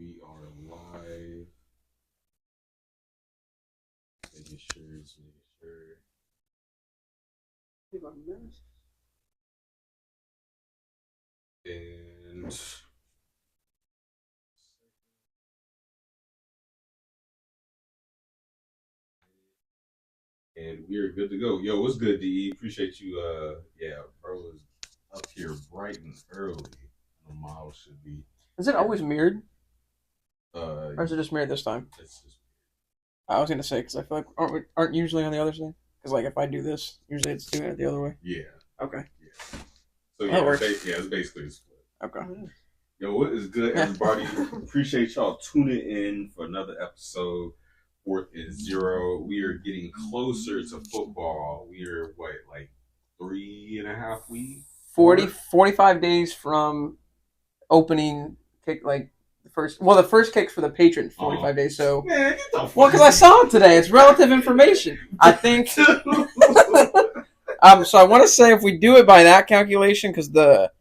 We are live. Making sure. And we are good to go. Yo, what's good, DE? Appreciate you. Bro is up here bright and early. The model should be. Is it always mirrored? Or is it just mirrored this time? It's just. I was gonna say because I feel like aren't usually on the other side. Because like if I do this, usually it's doing it the other way. Yeah. Okay. Yeah. So it's basically a split. Okay. Yo, what is good, everybody? Appreciate y'all tuning in for another episode. 4th and 0. We are getting closer to football. We are like 3.5 weeks? 45 days from opening kick, like the first kick's for the Patriots 45 days. So man, because I saw it today. It's relative information. I think. So I want to say if we do it by that calculation, because the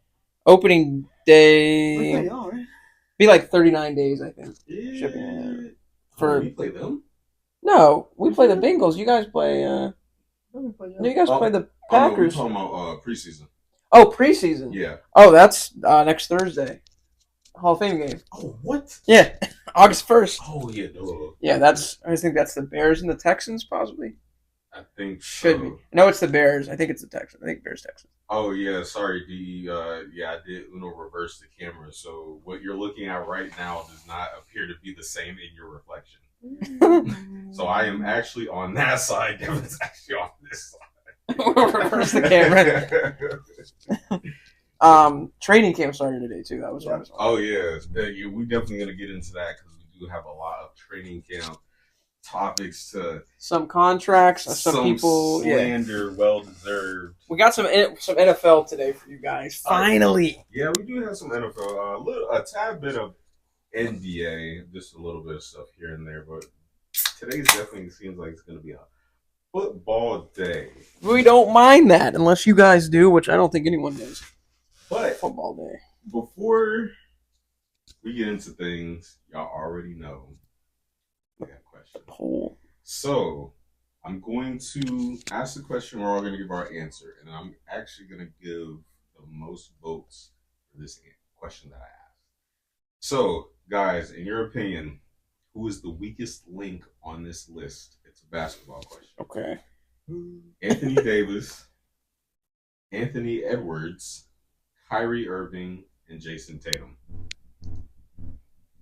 opening day be like 39 days, I think. Yeah. Shipping we play them. No, we play the Bengals. You guys play. You guys play the Packers. No, we're talking about preseason. Oh, preseason. Yeah. Oh, that's next Thursday. Hall of Fame game. Oh, what? Yeah, August 1st. Oh yeah, no. Yeah, I think that's the Bears and the Texans, possibly. I think should be. No, it's the Bears. I think it's the Texans. I think Bears Texans. Oh yeah, sorry, D. I did reverse the camera, so what you're looking at right now does not appear to be the same in your reflection. So I am actually on that side. Devin's actually on this side. Reverse the camera. Training camp started today too. That was what I was on. Oh yeah, we definitely gonna get into that because we do have a lot of training camp topics to some contracts, some people slander, well deserved. We got some NFL today for you guys. Finally, yeah, we do have some NFL. A tad bit of NBA, just a little bit of stuff here and there, but today's definitely seems like it's going to be a football day. We don't mind that unless you guys do, which I don't think anyone does. But football day. Before we get into things, y'all already know we got a question. Poll. So I'm going to ask the question. We're all going to give our answer, and I'm actually going to give the most votes for this question that I asked. So, guys, in your opinion, who is the weakest link on this list? It's a basketball question. Okay. Anthony Davis, Anthony Edwards, Kyrie Irving, and Jason Tatum.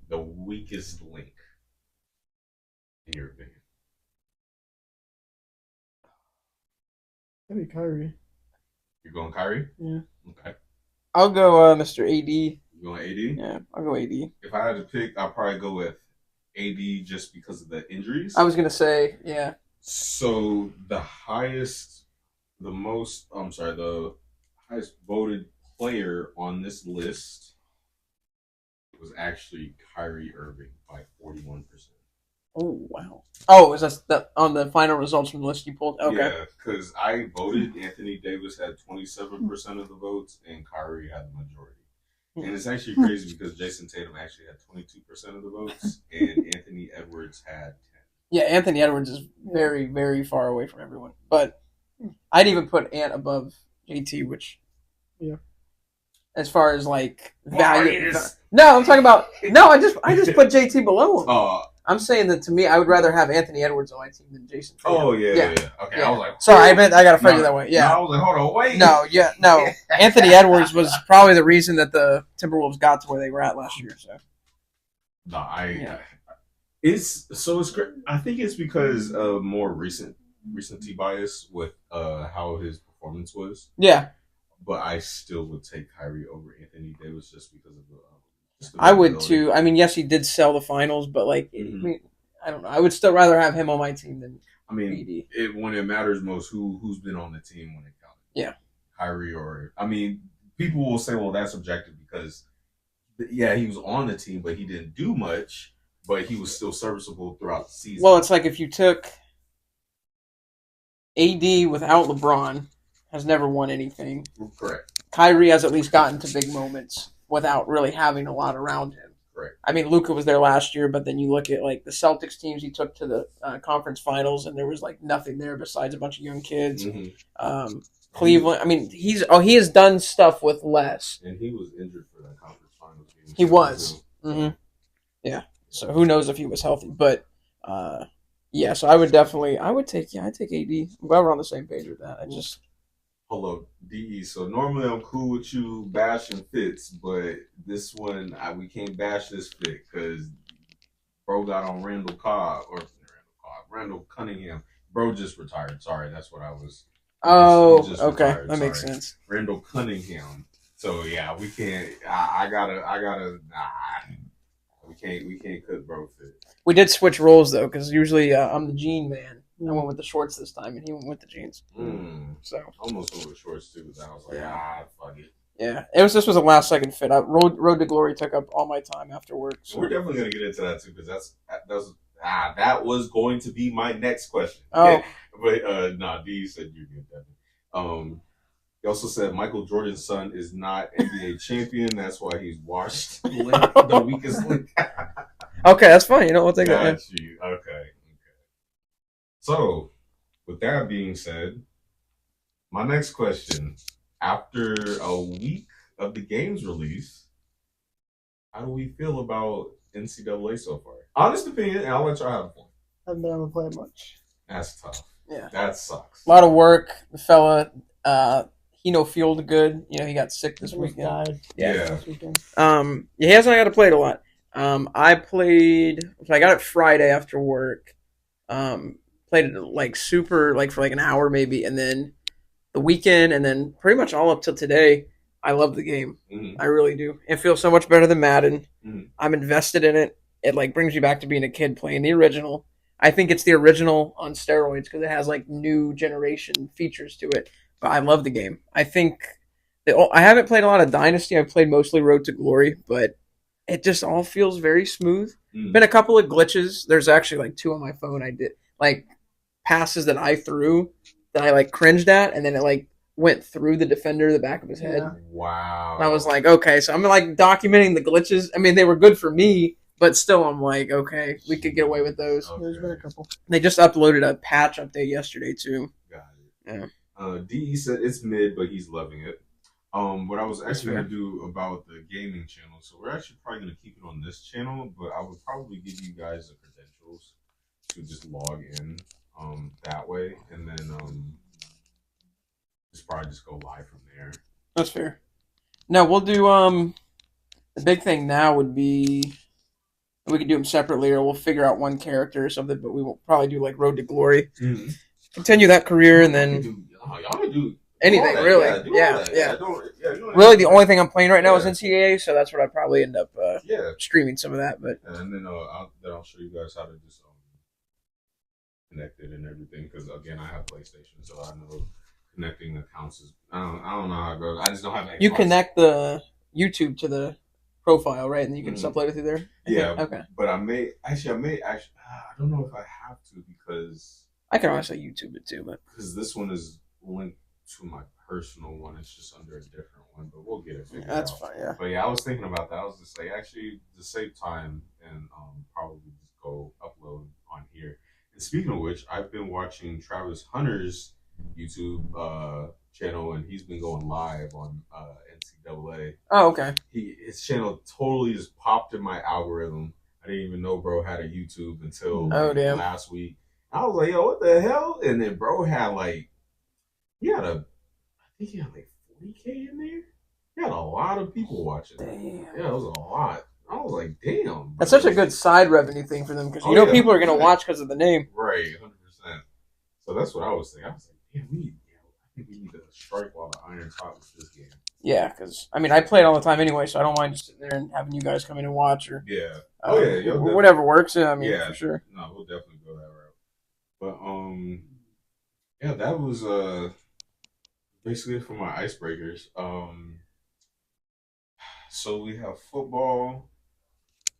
The weakest link, in your opinion? Maybe Kyrie. You're going Kyrie? Yeah. Okay. I'll go Mr. AD. You going AD? Yeah, I'll go AD. If I had to pick, I'd probably go with AD just because of the injuries. I was going to say, yeah. So the highest voted player on this list was actually Kyrie Irving by 41%. Oh, wow. Oh, is that on the final results from the list you pulled? Okay. Yeah, because I voted Anthony Davis had 27% of the votes and Kyrie had the majority. And it's actually crazy because Jason Tatum actually had 22% of the votes and Anthony Edwards had 10. Yeah, Anthony Edwards is very, very far away from everyone. But I'd even put Ant above JT, which, as far as like value. No, I'm talking about. No, I just put JT below him. I'm saying that to me, I would rather have Anthony Edwards on my team than Jason Tatum. Oh yeah. Okay, yeah. I was like, sorry, I got to phrase it that way. Yeah, no, I was like, hold on, wait. No. Anthony Edwards was probably the reason that the Timberwolves got to where they were at last year. So, it's great. I think it's because of more recency bias with how his performance was. Yeah, but I still would take Kyrie over Anthony Davis just because of the. I would too. I mean, yes, he did sell the finals, but like, I don't know. I would still rather have him on my team than. I mean, when it matters most, who's been on the team when it counted? Yeah, Kyrie or people will say, well, that's subjective because, he was on the team, but he didn't do much, but he was still serviceable throughout the season. Well, it's like if you took AD without LeBron, has never won anything. Correct. Kyrie has at least gotten to big moments without really having a lot around him. Correct. I mean, Luka was there last year, but then you look at like the Celtics teams he took to the conference finals, and there was like nothing there besides a bunch of young kids. Mm-hmm. Cleveland. I mean, he has done stuff with less. And he was injured for that conference finals game. He was. Mm-hmm. Yeah. So who knows if he was healthy, but yeah. So I would definitely, I take AD. I'm glad we're on the same page with that. I just Hold up, DE. So normally I'm cool with you bashing Fitz, but this one we can't bash this fit because bro got on Randall Cunningham. Bro just retired. Sorry, that's what I was. Oh, he just okay, retired, that makes sense. Randall Cunningham. So yeah, we can't. I gotta. Nah, we can't cook bro fit. We did switch roles though, because usually I'm the jean man. I went with the shorts this time, and he went with the jeans. So almost went with shorts too. But I was like, fuck it. Yeah, this was a last second fit. Road to Glory took up all my time after work. So. We're definitely gonna get into that too, because that was going to be my next question. Oh, but nah, D said you're good, Devin. He also said Michael Jordan's son is not NBA champion. That's why he's washed the weakest link. Okay, that's fine. You know, we'll take that. Okay. So, with that being said, my next question: after a week of the game's release, how do we feel about NCAA so far? Honest opinion, and I'll let y'all have fun. I haven't been able to play much. That's tough. Yeah, that sucks. A lot of work. The fella, he no field good. You know, he got sick this weekend. Died. Yeah. This weekend. He hasn't got to play it a lot. I played. So I got it Friday after work. Played it like super, like for like an hour maybe, and then the weekend, and then pretty much all up till today. I love the game. Mm-hmm. I really do. It feels so much better than Madden. Mm-hmm. I'm invested in it. It like brings you back to being a kid playing the original. I think it's the original on steroids because it has like new generation features to it. But I love the game. I think I haven't played a lot of Dynasty. I've played mostly Road to Glory, but it just all feels very smooth. Been a couple of glitches. There's actually like 2 on my phone. I did like passes that I threw that I like cringed at, and then it like went through the defender, the back of his head. Wow. And I was like, okay, so I'm like documenting the glitches. I mean, they were good for me, but still, I'm like, okay, we could get away with those. Okay. There's been a couple. They just uploaded a patch update yesterday too. Got it. Yeah. DE said it's mid, but he's loving it. What I was actually going to do about the gaming channel, so we're actually probably going to keep it on this channel, but I would probably give you guys the credentials to just log in that way, and then just probably just go live from there. That's fair. No, we'll do the big thing now would be we could do them separately, or we'll figure out one character or something, but we will probably do like Road to Glory. Mm-hmm. Continue that career, and then y'all can do anything that, really. Yeah. Really, the only thing I'm playing right now is NCAA, so that's what I probably end up streaming some of that. But and then I'll show you guys how to just connect it and everything, because again, I have PlayStation, so I know connecting accounts is I don't know how it goes. I just don't have Xbox. You connect the YouTube to the profile, right, and you can just upload it through there. Yeah. Okay. But I may actually I don't know if I have to, because I can honestly YouTube it too, but because this one is linked to my personal one, it's just under a different one, but we'll get it figured out. That's fine, yeah. But yeah, I was thinking about that. I was just like, actually, to save time and probably just go upload on here. And speaking of which, I've been watching Travis Hunter's YouTube channel, and he's been going live on NCAA. Oh, okay. His channel totally just popped in my algorithm. I didn't even know bro had a YouTube until last week. I was like, yo, what the hell? And then bro had I think he had like 40K in there. He had a lot of people watching. Damn. Yeah, it was a lot. I was like, damn. Bro. That's such a good side revenue thing for them, because people are going to watch because of the name. Right, 100%. So that's what I was thinking. I was like, damn, I think we need to strike while the iron's hot with this game. Yeah, because, I mean, I play it all the time anyway, so I don't mind just sitting there and having you guys come in and watch, or whatever works. Yeah, I mean, for sure. No, we'll definitely go that route. But, yeah, that was basically it for my icebreakers. So we have football,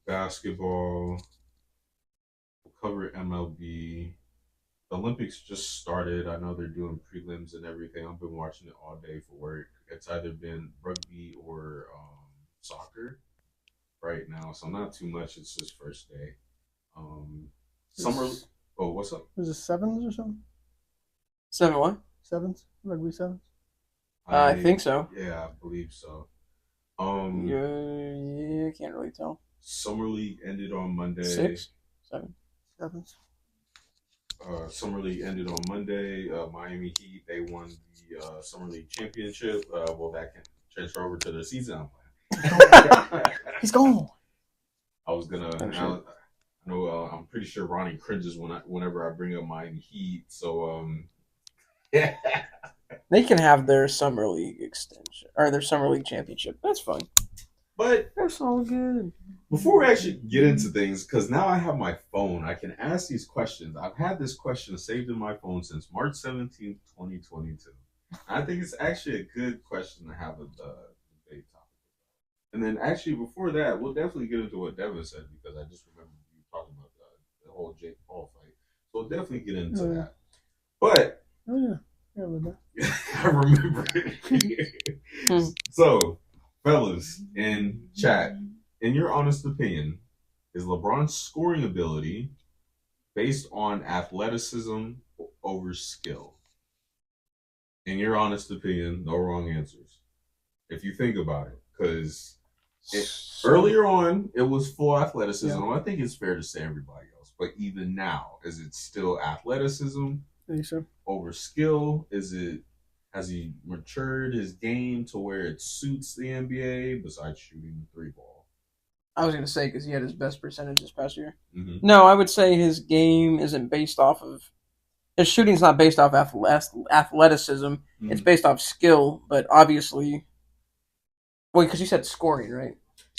basketball, we'll cover MLB. The Olympics just started. I know they're doing prelims and everything. I've been watching it all day for work. It's either been rugby or soccer. right now, so not too much. It's just first day. Summer. Oh, what's up? Was it sevens or something? 7-1? Sevens? Rugby sevens? I think so. Yeah, I believe so. Yeah, can't really tell. Summer league ended on Monday. 6, 7, sevens. Summer league ended on Monday. Miami Heat, they won the Summer League championship. Well, that can transfer over to the season I'm playing. He's gone. I was gonna. I know. I'm pretty sure Ronnie cringes whenever I bring up Miami Heat. So yeah. They can have their summer league extension or their summer league championship. That's fine. But that's all good. Before we actually get into things, because now I have my phone, I can ask these questions. I've had this question saved in my phone since March 17th, 2022. I think it's actually a good question to have a debate topic. And then actually before that, we'll definitely get into what Devin said because I just remember you talking about the whole Jake Paul fight. So we'll definitely get into that. But I remember. I remember it. So, fellas in chat, in your honest opinion, is LeBron's scoring ability based on athleticism over skill? In your honest opinion, no wrong answers. If you think about it, because earlier on it was full athleticism. Yeah. I think it's fair to say everybody else, but even now, is it still athleticism over skill? Has he matured his game to where it suits the NBA besides shooting the 3-ball? I was going to say because he had his best percentage this past year. Mm-hmm. No, I would say his game isn't based off of his shooting's not based off athleticism. Mm-hmm. It's based off skill, but obviously, well, because you said scoring, right?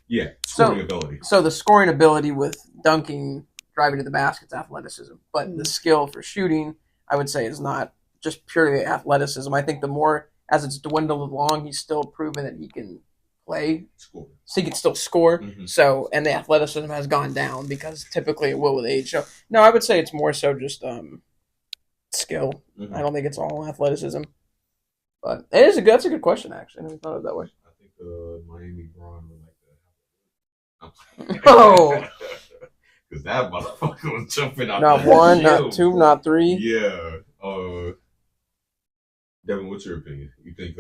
Yeah, scoring ability. So the scoring ability with dunking, driving to the basket's athleticism, but the skill for shooting, I would say, is not just purely athleticism. I think the more as it's dwindled along, he's still proven that he can play, so he can still score. Mm-hmm. So, and the athleticism has gone down because typically it will with age. So, no, I would say it's more so just skill. Mm-hmm. I don't think it's all athleticism. But that's a good question, actually. I never thought of it that way. I think Miami Braun would like that. Oh. Because that motherfucker was jumping out. Not one, gym. Not two, not three. Yeah. Devin, what's your opinion? You think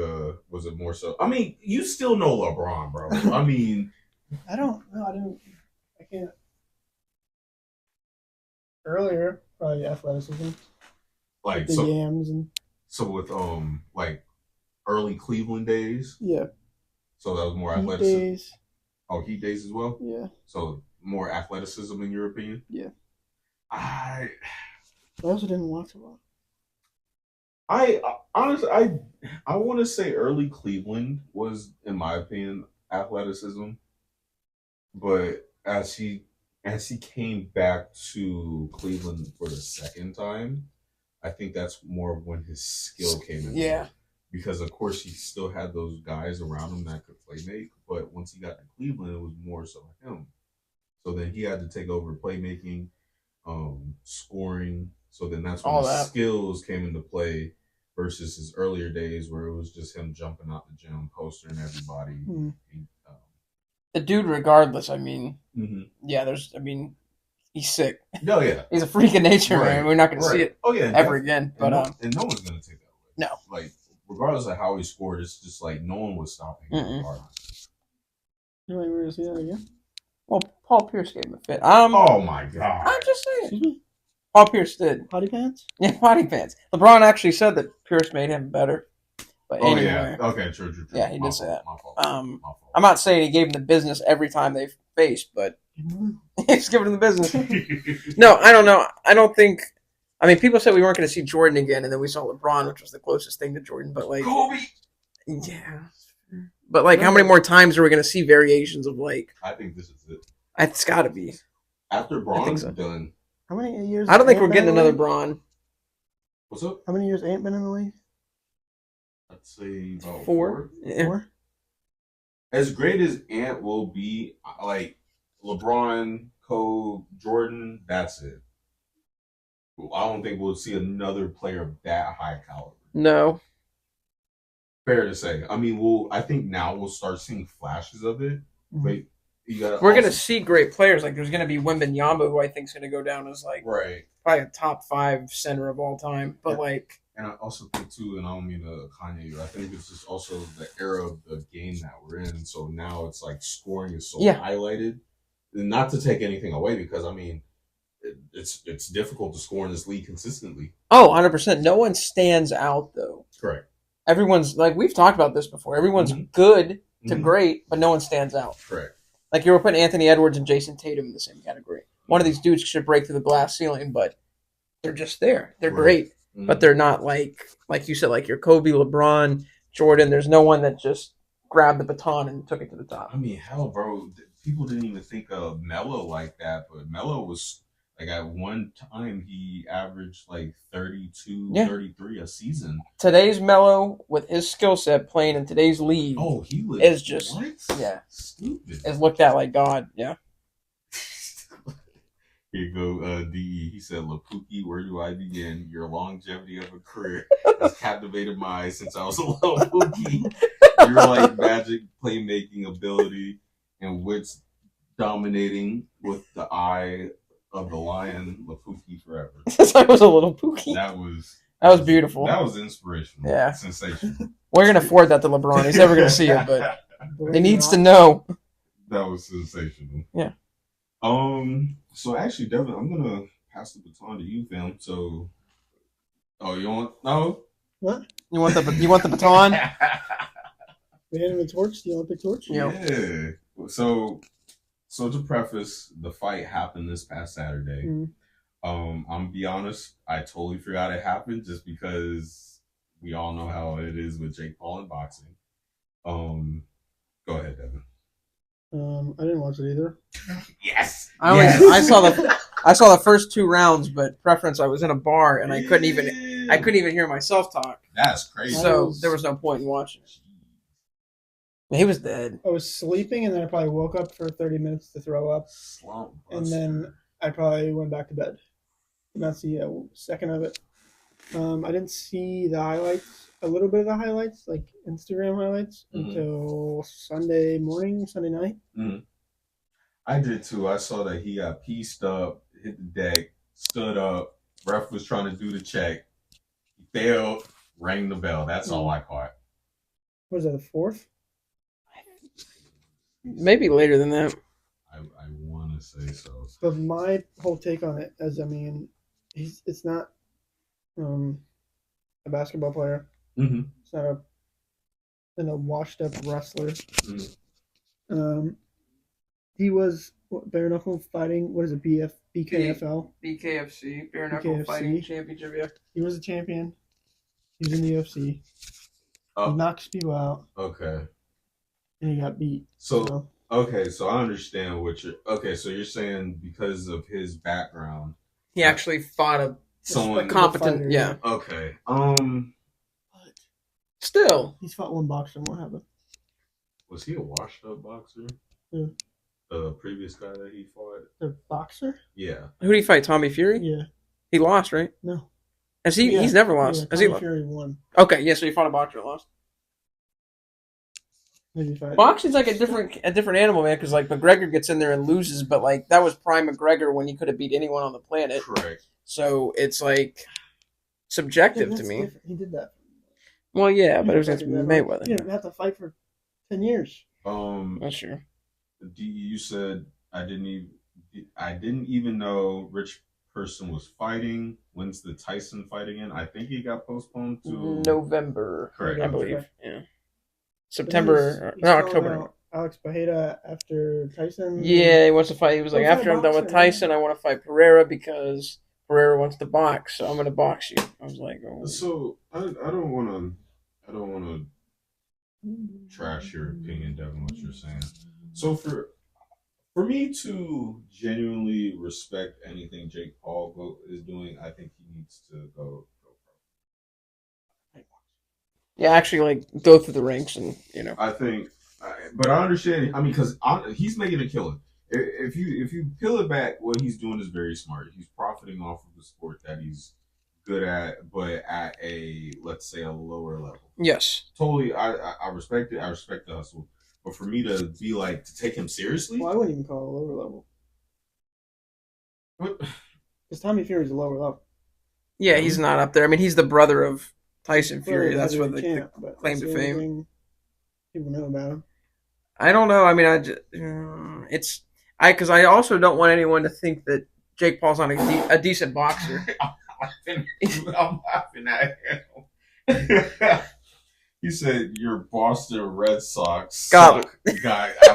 was it more so? I mean, you still know LeBron, bro. I mean, I don't know. I can't. Earlier, probably athleticism. Like the yams and so with like early Cleveland days. Yeah. So that was more Heat athleticism. Days. Oh, Heat days as well. Yeah. So more athleticism in your opinion? Yeah. I also didn't watch a lot. I honestly I want to say early Cleveland was, in my opinion, athleticism, but as he came back to Cleveland for the second time, I think that's more of when his skill came in. Yeah. Because of course he still had those guys around him that could play make, but once he got to Cleveland, it was more so him. So then he had to take over playmaking, scoring. So then that's when his skills came into play versus his earlier days where it was just him jumping out the gym, postering everybody. Mm-hmm. The dude, regardless, I mean, he's sick. Oh, yeah. He's a freak of nature, man. We're not going to see it ever again. But and no one's going to take that away. No. Like, regardless of how he scored, it's just like no one was stopping him regardless. You know where to see that again? Well, Paul Pierce gave him a fit. Oh, my God. I'm just saying. Paul Pierce did. Potty pants? Yeah, potty pants. LeBron actually said that Pierce made him better. But anyway. Yeah. Okay, true. Yeah, he did say that. My fault. I'm not saying he gave him the business every time they faced, but he's giving him the business. No, I don't know. I don't think. I mean, people said we weren't going to see Jordan again, and then we saw LeBron, which was the closest thing to Jordan. But like, Kobe. Yeah. But like, how many more times are we going to see variations of like? I think this is it. It's got to be. After Braun's done. How many years? I don't think we're getting another Braun. What's up? How many years Ant been in the league? I'd say about 4. Yeah. 4. As great as Ant will be, like LeBron, Kobe, Jordan, that's it. I don't think we'll see another player of that high caliber. No. Fair to say. I mean, I think now we'll start seeing flashes of it. Mm-hmm. we're gonna see great players. Like there's gonna be Wembanyama, who I think is gonna go down as like right. probably a top 5 center of all time. But like, and I also think too, and I don't mean to Kanye you. I think it's just also the era of the game that we're in. So now it's like scoring is so highlighted. And not to take anything away, because I mean, it's difficult to score in this league consistently. Oh, 100%. No one stands out though. Correct. Everyone's like we've talked about this before. Everyone's good to great, but no one stands out. Correct. Like you were putting Anthony Edwards and Jason Tatum in the same category. One of these dudes should break through the glass ceiling, but they're just there. They're great, but they're not like you said, like your Kobe, LeBron, Jordan. There's no one that just grabbed the baton and took it to the top. I mean, hell, bro, people didn't even think of Melo like that, but Melo was like at one time he averaged like 32, 33 a season. Today's Melo with his skill set playing in today's league, he was is just stupid. Is looked at like God. Yeah. Here you go, DE. He said, "Lapuki, where do I begin? Your longevity of a career has captivated my eyes since I was a little Pookie. Your like magic playmaking ability and wits dominating with the eye of the lion, Lapuki forever." Since I was a little Pookie. That was beautiful. That was inspirational. Yeah. Sensational. We're gonna forward that to LeBron. He's never gonna see it, but he needs to know. That was sensational. Yeah. So actually, Devin, I'm gonna pass the baton to you, fam. So, you want no? What? You want the baton? We had the torch. Do you want the torch? Yeah. So to preface, the fight happened this past Saturday. I'm gonna be honest, I totally forgot it happened just because we all know how it is with Jake Paul in boxing. Go ahead, Devin. I didn't watch it either. Yes. I saw the first 2 rounds, but preference I was in a bar and I couldn't even hear myself talk. That's crazy. So there was no point in watching. He was dead. I was sleeping and then I probably woke up for 30 minutes to throw up. And then I probably went back to bed. And that's the second of it. I didn't see the highlights, a little bit of the highlights, like Instagram highlights, until Sunday morning, Sunday night. I did too. I saw that he got pieced up, hit the deck, stood up. Ref was trying to do the check. He failed, rang the bell. That's all I caught. Was that the 4th? Maybe later than that. I want to say so. But my whole take on it is, I mean, it's not a basketball player. It's not a washed-up wrestler. He was bare knuckle fighting. What is it? BKFL. BKFC. Bare knuckle fighting championship. Yeah. He was a champion. He was in the UFC. He knocks people out. Okay. And he got beat. So I understand what you're. Okay, so you're saying because of his background, he actually fought someone competent. Fighter, yeah. Okay. Still, he's fought one boxer. What happened? Was he a washed-up boxer? Yeah. The previous guy that he fought. The boxer? Yeah. Who did he fight? Tommy Fury? Yeah. He lost, right? No. Has he? Yeah. He's never lost. Yeah, Tommy Fury won. Okay, yeah. So he fought a boxer and lost. Boxing's like a different animal, man. Because like McGregor gets in there and loses, but like that was prime McGregor when he could have beat anyone on the planet. Correct. So it's like subjective to me. Different. He did that. Well, yeah, but it was against Mayweather. You didn't have to fight for 10 years. That's true. You said I didn't even know Rich Person was fighting. When's the Tyson fight again? I think he got postponed to November. Correct. I believe. Yeah. September, no, October. Alex Bajeda after Tyson. Yeah, he wants to fight. He was like, after I'm done with Tyson, I want to fight Pereira because Pereira wants to box, so I'm going to box you. I was like, oh. So I don't want to trash your opinion, Devin, what you're saying. So for me to genuinely respect anything Jake Paul is doing, I think he needs to go. Yeah, actually, like go through the ranks, and I think, but I understand. I mean, because he's making a killing. If you peel it back, what he's doing is very smart. He's profiting off of the sport that he's good at, but at a, let's say, a lower level. Yes, totally. I respect it. I respect the hustle. But for me to be like to take him seriously, Well, I wouldn't even call it a lower level. what? Because Tommy Fury's a lower level. Yeah, he's not up there. I mean, he's the brother of Tyson Fury. That's what the claim to fame. People know about him. I don't know. I mean, because I also don't want anyone to think that Jake Paul's not a decent boxer. I'm laughing at him. He said your Boston Red Sox got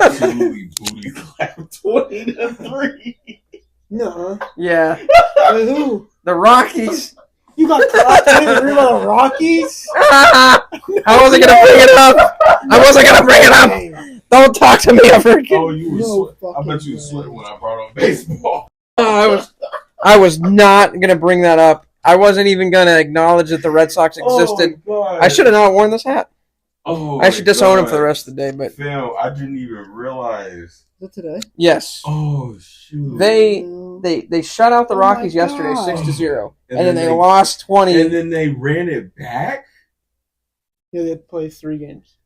absolutely booty clapped 20-3. No. Yeah. Wait, who? The Rockies. You got clapped 20-3 by the Rockies? I wasn't gonna bring it up. I wasn't gonna bring it up. Don't talk to me ever again. Oh, you were sweat. I bet you sweat when I brought up baseball. I was not gonna bring that up. I wasn't even gonna acknowledge that the Red Sox existed. I should have not worn this hat. Oh, I should disown him for the rest of the day. But Phil, I didn't even realize. Is it today? Yes. Oh shoot. They shut out the Rockies yesterday 6-0, and then they lost 20. And then they ran it back. Yeah, they had to play 3 games.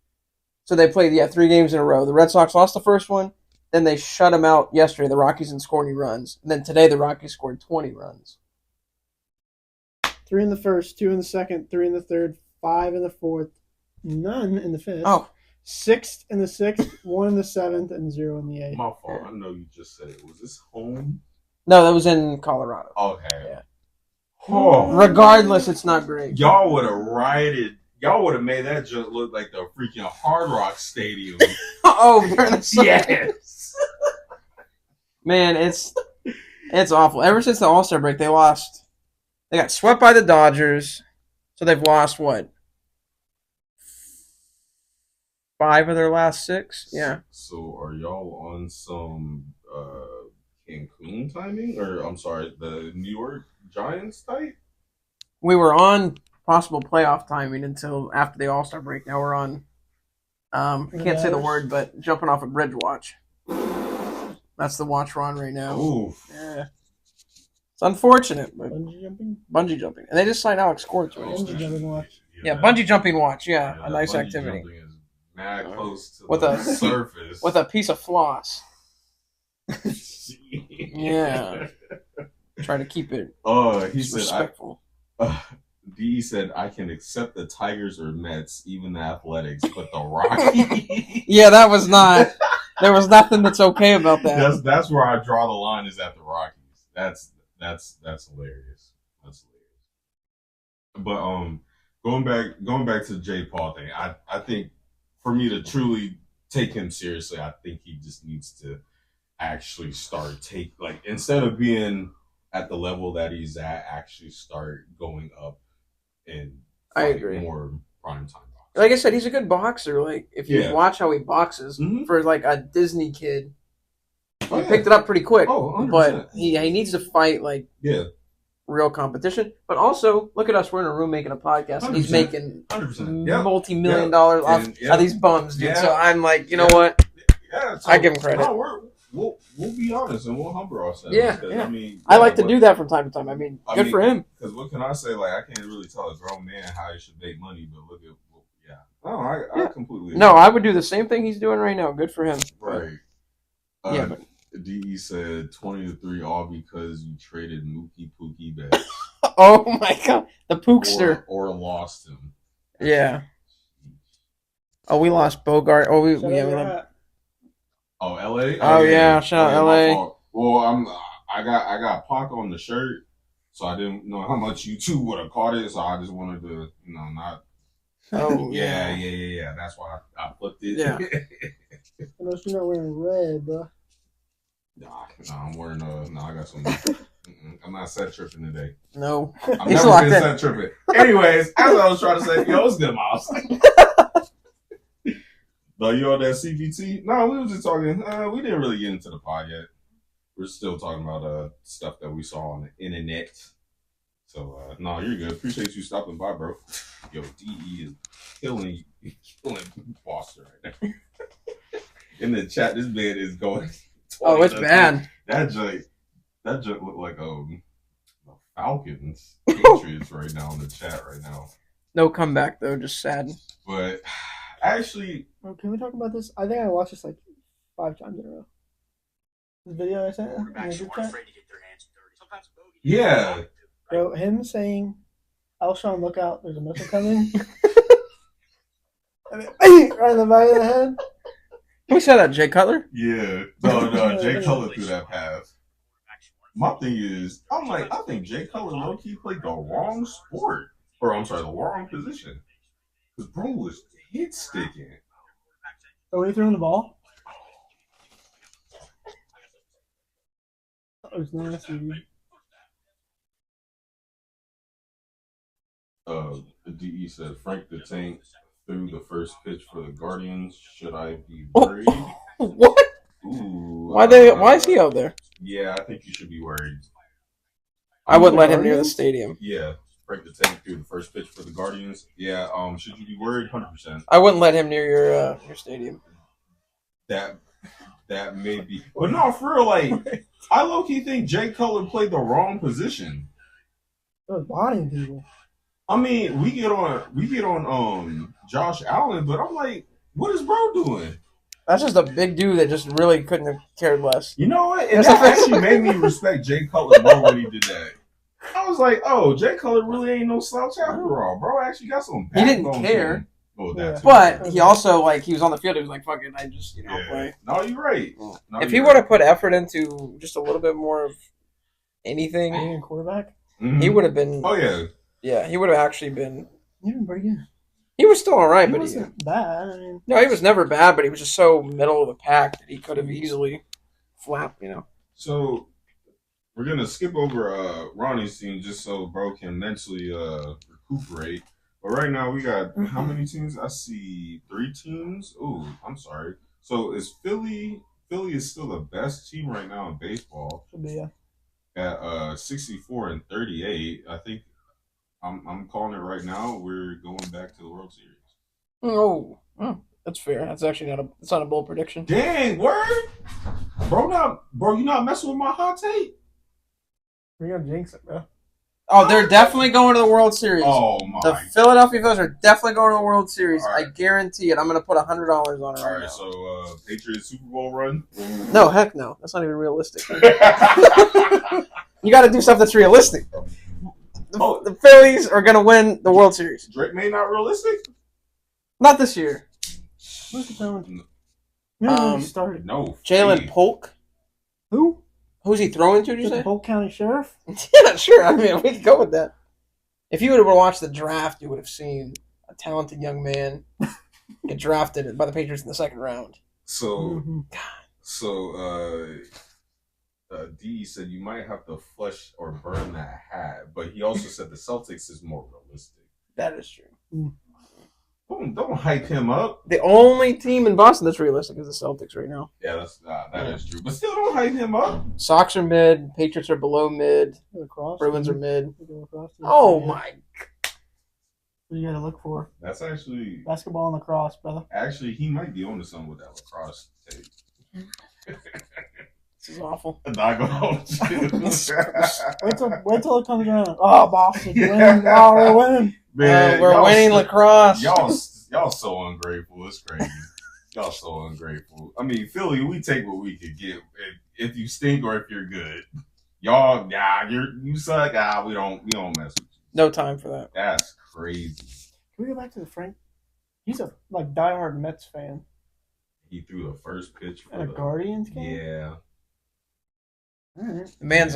So they played 3 games in a row. The Red Sox lost the first one. Then they shut them out yesterday. The Rockies didn't score any runs. And then today the Rockies scored 20 runs. 3 in the first, 2 in the second, 3 in the third, 5 in the fourth, none in the fifth. Oh. 6 in the sixth, 1 in the seventh, and 0 in the eighth. My fault. I know you just said it. Was this home? No, that was in Colorado. Okay. Yeah. Oh. Regardless, it's not great. Y'all would have rioted. Y'all would have made that just look like the freaking Hard Rock Stadium. Oh, during the summer. Yes. Man, it's awful. Ever since the All-Star break, they lost. They got swept by the Dodgers. So they've lost, what? 5 of their last 6? Yeah. So are y'all on some Cancun timing? Or, I'm sorry, the New York Giants type? We were on possible playoff timing until after the All-Star break. Now we're on, I can't say the word, but jumping off a bridge watch. That's the watch we're on right now. Oof. Yeah. It's unfortunate, but Bungee jumping. And they just signed Alex Cora to it. Bungee jumping watch. Yeah, bungee jumping watch. Yeah, a nice activity. Is mad close to with the a surface. With a piece of floss. Yeah. Try to keep it he said, respectful. D said, I can accept the Tigers or Mets, even the Athletics, but the Rockies. Yeah, that was not. There was nothing that's okay about that. That's where I draw the line, is at the Rockies. That's hilarious. That's hilarious. But going back to the Jay Paul thing, I think for me to truly take him seriously, I think he just needs to actually start instead of being at the level that he's at, actually start going up and I agree. More prime time boxing. Like I said, he's a good boxer. Like if you watch how he boxes for like a Disney kid, he picked it up pretty quick. Oh, 100%. But he needs to fight real competition. But also, look at us. We're in a room making a podcast, and he's making 100%. multi-million dollars off these bums, dude. So I'm like, you know what? Yeah, so, I give him credit. We'll be honest and we'll humble ourselves. Yeah. I mean, I like to do that from time to time. I mean, good for him. Because what can I say? Like, I can't really tell a grown man how he should make money, but look at, I completely agree. No, I would do the same thing he's doing right now. Good for him. Right. But DE said 20-3 all because you traded Mookie Pookie Betts. Oh my god, the Pookster. Or lost him. Yeah. Oh, we lost Bogart. Oh, we lost. Oh, LA. Oh yeah, shout out LA. Well, I got Pac on the shirt, so I didn't know how much you two would have caught it. So I just wanted to, not. Oh yeah. That's why I flipped it. Yeah. Unless you're not wearing red, bro. Nah, I'm wearing I got some. I'm not set tripping today. No. I'm never been set tripping. Anyways, as I was trying to say, yo, it's good, Miles. No, you on that CBT? No, we were just talking. We didn't really get into the pod yet. We're still talking about stuff that we saw on the internet. So, no, you're good. Appreciate you stopping by, bro. Yo, DE is killing Foster right now. In the chat, this man is going. Oh, it's bad. That joint look like the Falcons, Patriots right now in the chat right now. No comeback though, just sad. But Actually, Can we talk about this? I think I watched this like 5 times in a row. The video I sent in the group chat. yeah. Bro, him saying, "Alshon, look out! There's a missile coming." And then, right in the back of the head. Who said that? Jay Cutler? Yeah. No, Jay Cutler threw that pass. My thing is, I'm like, I think Jay Cutler low-key played the wrong sport. Or, I'm sorry, the wrong position. Because bro was hit sticking. Oh, he threw in the ball? That was nasty. The DE said, Frank the Tank threw the first pitch for the Guardians. Should I be worried? What? Ooh. Why is he out there? Yeah, I think you should be worried. I wouldn't let him near the stadium. Yeah. Frank the Tank threw the first pitch for the Guardians. Yeah, should you be worried? 100%. I wouldn't let him near your stadium. That may be. But no, for real, like, I low-key think Jay Cutler played the wrong position. It was bodying people. I mean, we get on Josh Allen, but I'm like, what is bro doing? That's just a big dude that just really couldn't have cared less. You know what? And that actually made me respect Jay Cutler more when he did that. I was like, oh, Jay Cutler really ain't no slouch after all. Bro actually got some He didn't care. Oh, Yeah. But he also, like, he was on the field. He was like, fuck it, I just, play. No, you're right. No, if he would have put effort into just a little bit more of anything, being a quarterback, he would have been. Oh, yeah. Yeah, he would have actually been. He was pretty good. He was still all right, but wasn't bad. I mean, no, he was never bad, but he was just so middle of the pack that he could have easily flapped, So we're gonna skip over Ronnie's team just so bro can mentally recuperate. But right now we got how many teams? I see 3 teams. Ooh, I'm sorry. So is Philly is still the best team right now in baseball. Should be, yeah. At 64-38. I think I'm calling it right now. We're going back to the World Series. Oh, that's fair. That's actually not a bold prediction. Dang, word, bro, you not messing with my hot take. We're gonna jinx it, bro. Oh, they're definitely going to the World Series. Oh my! The Philadelphia Phillies are definitely going to the World Series. Right. I guarantee it. I'm going to put $100 on it right now. All right, so Patriots Super Bowl run? No, heck no. That's not even realistic. You got to do something that's realistic. The Phillies are going to win the World Series. Drake May not realistic? Not this year. Who's the talent? Started. No. Jalen Polk. Who? Who's he throwing to, did you say? The Polk County Sheriff? Yeah, sure. I mean, we can go with that. If you would have watched the draft, you would have seen a talented young man get drafted by the Patriots in the second round. So, D said you might have to flush or burn that hat, but he also said the Celtics is more realistic. That is true. Don't hype him up. The only team in Boston that's realistic is the Celtics right now. Yeah, that is true. But still, don't hype him up. Sox are mid. Patriots are below mid. Bruins are mid. Oh my! What do you got to look for? That's actually basketball and lacrosse, brother. Actually, he might be on to something with that lacrosse tape. This is awful. Not gonna wait till it comes around. Oh, Boston, win! Oh, we're winning. Man, we're winning lacrosse. Y'all so ungrateful. It's crazy. Y'all so ungrateful. I mean, Philly, we take what we can get. If you stink or if you're good, y'all, you suck. We don't mess with you. No time for that. That's crazy. Can we go back to the Frank? He's a diehard Mets fan. He threw the first pitch for the Guardians game. Yeah. All right. The man's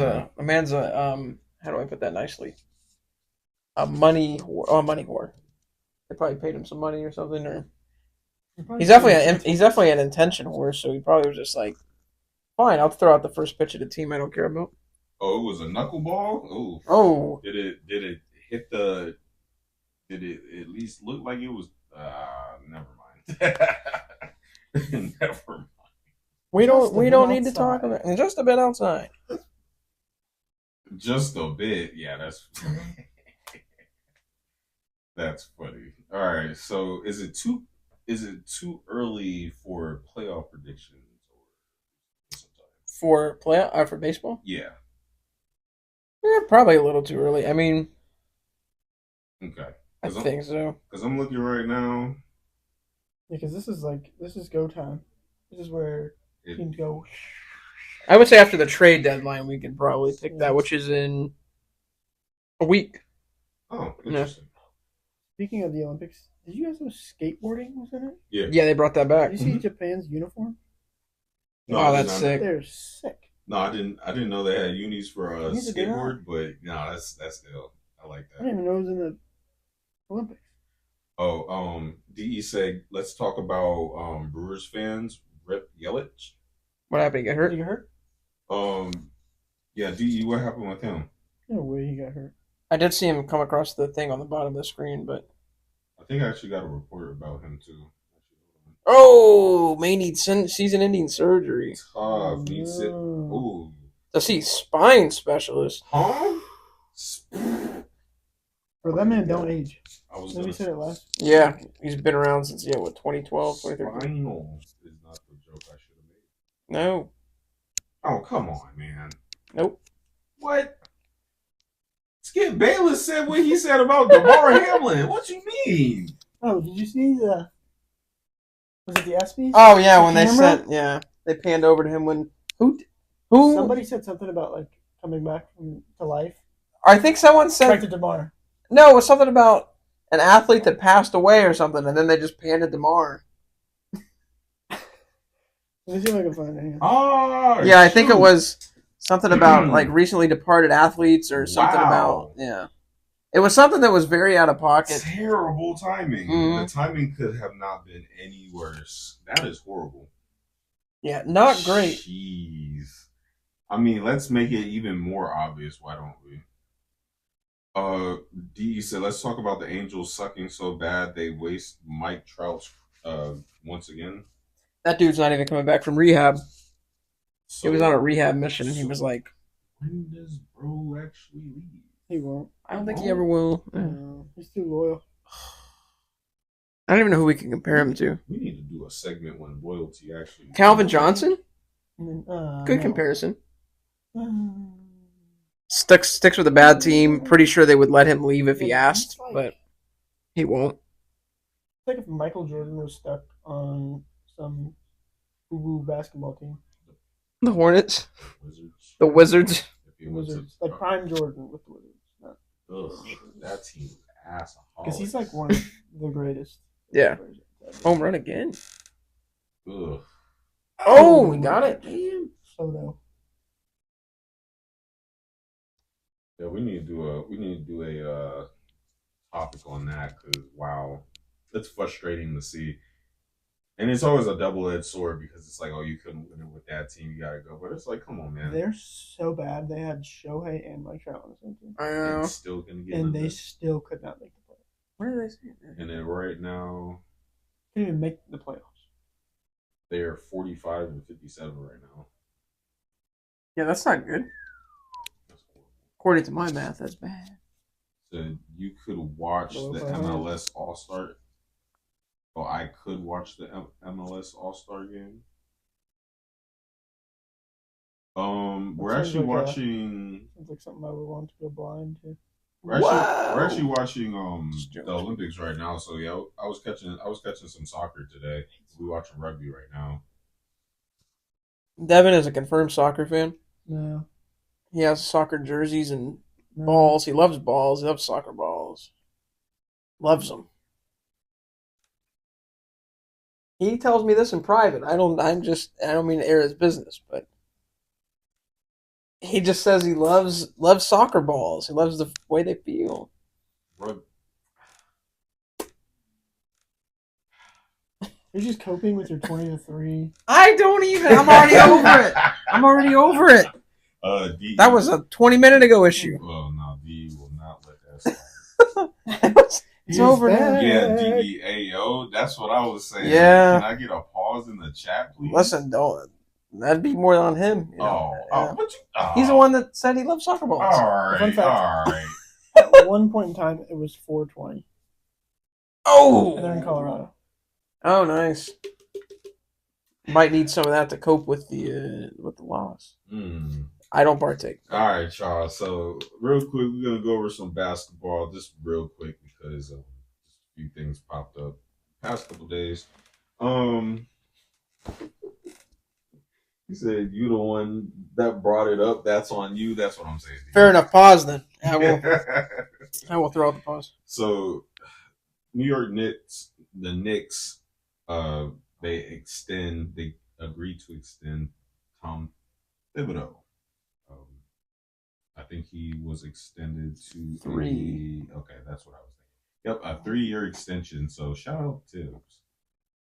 a how do I put that nicely? A money whore. They probably paid him some money or something, or he's definitely an intention whore. So he probably was just like, fine, I'll throw out the first pitch of the team I don't care about. Oh, it was a knuckleball. Oh. Did it hit the? Did it at least look like it was? Never mind. Never mind. We don't need to talk about it. Just a bit outside. Just a bit, yeah. That's funny. All right, so is it too early for playoff predictions or for baseball? Yeah. Probably a little too early. I mean, okay. I think so. Because I'm looking right now. Because this is go time. This is where teams go. I would say after the trade deadline, we could probably pick that, which is in a week. Oh, interesting. Speaking of the Olympics, did you guys know skateboarding was in it? Yeah, they brought that back. Did you see Japan's uniform? No, oh, that's sick. They're sick. No, I didn't know they had unis for skateboard, but no, that's ill. I like that. I didn't even know it was in the Olympics. Oh, DE said, let's talk about Brewers fans. Rip Yelich. What happened? He got hurt? Did he get hurt? Yeah, DE, what happened with him? No way he got hurt. I did see him come across the thing on the bottom of the screen, but I think I actually got a report about him too. oh, may need season-ending surgery. Tough. No. To see spine specialist. Huh? Bro, that man don't age. Maybe said it last. Yeah, he's been around since 2012, 2013. Spinal is not the joke I should have made. No. Oh, come on, man. Nope. What? Skip Bayless said what he said about DeMar Hamlin. What you mean? Oh, did you see the? Was it the ESPYs? Oh yeah, when they they panned over to him when who? Somebody said something about like coming back to life. I think someone said back to DeMar. No, it was something about an athlete that passed away or something, and then they just panned to DeMar. Let me see if I can find it. Oh, yeah, I think it was something about like recently departed athletes or something about It was something that was very out of pocket. Terrible timing. Mm-hmm. The timing could have not been any worse. That is horrible. Yeah, not great. Jeez. I mean, let's make it even more obvious. Why don't we? DE said, let's talk about the Angels sucking so bad they waste Mike Trout once again. That dude's not even coming back from rehab. So, he was on a rehab mission, and he was like, when does bro actually leave? He won't. I don't think he ever will. No, he's too loyal. I don't even know who we can compare him to. We need to do a segment when loyalty actually... Calvin Johnson? Good comparison. Sticks with a bad team. Pretty sure they would let him leave if he asked, but he won't. It's like if Michael Jordan was stuck on some boo-boo basketball team. The Hornets? The Wizards? Wizards. Like prime Jordan with the Wizards. That team is ass. Because he's like one of the greatest. Yeah. Home run again. Ugh. Oh, we got it. Damn. Soto. Yeah, we need to do a topic on that because wow, it's frustrating to see, and it's always a double-edged sword because it's like, oh, you couldn't win it with that team, you gotta go. But it's like, come on, man, they're so bad. They had Shohei and Mike Trout on the same team. I know. And still gonna get, and they still could not make the playoffs. Where are they saying? And then right now, couldn't even make the playoffs. They are 45 and 57 right now. Yeah, that's not good. According to my math, that's bad. So you could watch the MLS All-Star. Oh, I could watch the MLS All-Star game. We're actually watching. Sounds like something I would want to go blind to. We're actually watching the Olympics right now. So yeah, I was catching some soccer today. We're watching rugby right now. Devin is a confirmed soccer fan. No. He has soccer jerseys and balls. He loves balls. He loves soccer balls. Loves them. He tells me this in private. I don't mean to air his business, but he just says he loves soccer balls. He loves the way they feel. You're just coping with your 20-3. I don't even. I'm already over it. I'm already over it. That was a 20-minute ago issue. Well, no, D will not let that slide. It's over now. Yeah, DEAO. That's what I was saying. Yeah. Can I get a pause in the chat, please? Listen, don't. That'd be more on him. You know? He's the one that said he loves soccer balls. All right. Fun fact. All right. At one point in time, it was 420. Oh. And they're in Colorado. Oh, nice. Might need some of that to cope with the loss. I don't partake. All right, Charles. So real quick, we're gonna go over some basketball, just real quick because just a few things popped up past couple days. He said, "You the one that brought it up. That's on you." That's what I'm saying. Fair enough. Pause then. I will throw out the pause. So, New York Knicks, the Knicks, they agreed to extend Tom Thibodeau. Um, I think he was extended to 3. Okay, that's what I was thinking. Yep, a 3-year extension. So shout out Tibbs.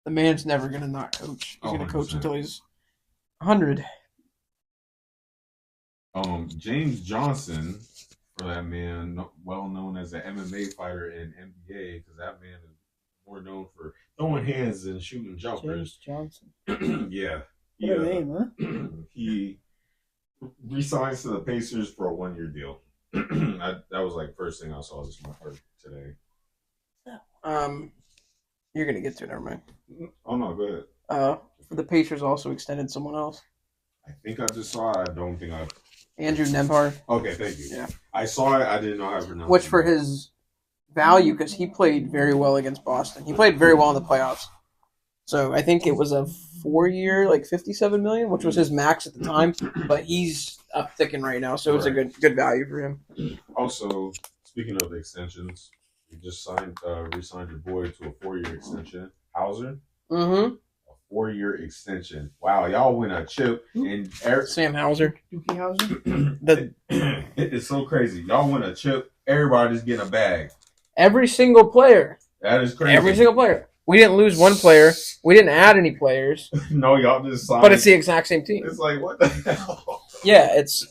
The man's never gonna not coach. He's gonna coach 100%. until he's 100. James Johnson, for that man, well known as an MMA fighter in NBA, because that man is more known for throwing hands and shooting jumpers. James Johnson. Yeah. What a name, huh? He resigns to the Pacers for a 1-year deal. That was like first thing I saw this month or today. You're gonna get to it. Never mind. Oh no, go ahead. The Pacers also extended someone else. I think I just saw it. I don't think I. Andrew Nembhard. Okay, thank you. Yeah, I saw it. I didn't know how to pronounce it. Which for his value, because he played very well against Boston. He played very well in the playoffs. So I think it was a 4-year, like $57 million, which was his max at the time. But he's up thicking right now, so it's a good value for him. Also, speaking of extensions, you just re-signed your boy to a 4-year extension. Hauser. Mm-hmm. 4-year extension. Wow, y'all win a chip and Sam Hauser. Dookie Hauser. It is so crazy. Y'all win a chip. Everybody's getting a bag. Every single player. That is crazy. Every single player. We didn't lose one player. We didn't add any players. No, y'all just signed. But it's the exact same team. It's like, what the hell? Yeah, it's.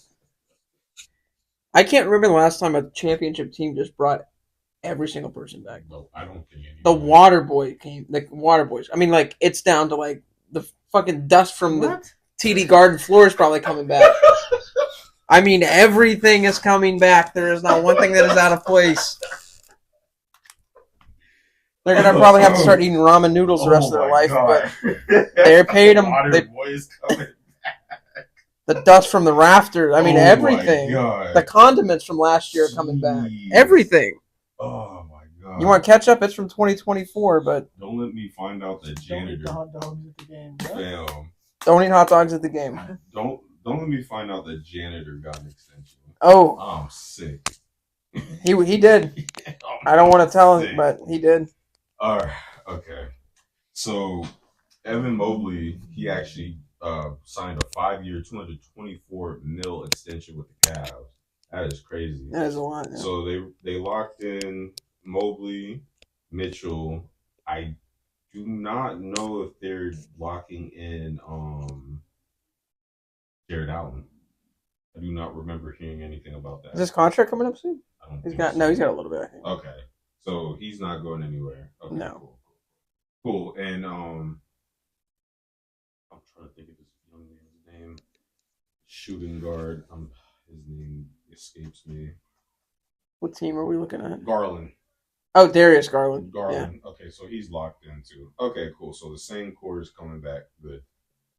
I can't remember the last time a championship team just brought every single person back. No, I don't think any. The Water Boy came. The Water Boys. I mean, like, it's down to, like, the fucking dust from the TD Garden floor is probably coming back. I mean, everything is coming back. There is not one thing that is out of place. They're going to probably have to start eating ramen noodles the rest of their life, but they're paid them. Water Boys coming. The dust from the rafters. I mean, everything. The condiments from last year are coming back. Everything. Oh, my God. You want ketchup? It's from 2024, but... Don't let me find out the janitor. Don't eat the hot dogs at the game. Damn. Don't eat hot dogs at the game. Don't let me find out the janitor got an extension. Oh. I'm sick. He did. I don't want to tell him, but he did. All right. Okay. So, Evan Mobley, he actually signed a 5-year, $224 million extension with the Cavs. That is crazy. That is a lot. Yeah. So they locked in Mobley, Mitchell. I do not know if they're locking in Jared Allen. I do not remember hearing anything about that. Is his contract coming up soon? He's got a little bit, I think. Okay. So he's not going anywhere. Okay, no. Cool. And I'm trying to think of this young man's name. Shooting guard. His name escapes me. What team are we looking at? Garland. Oh, Darius Garland. Yeah. Okay, so he's locked in too. Okay, cool. So the same core is coming back. Good.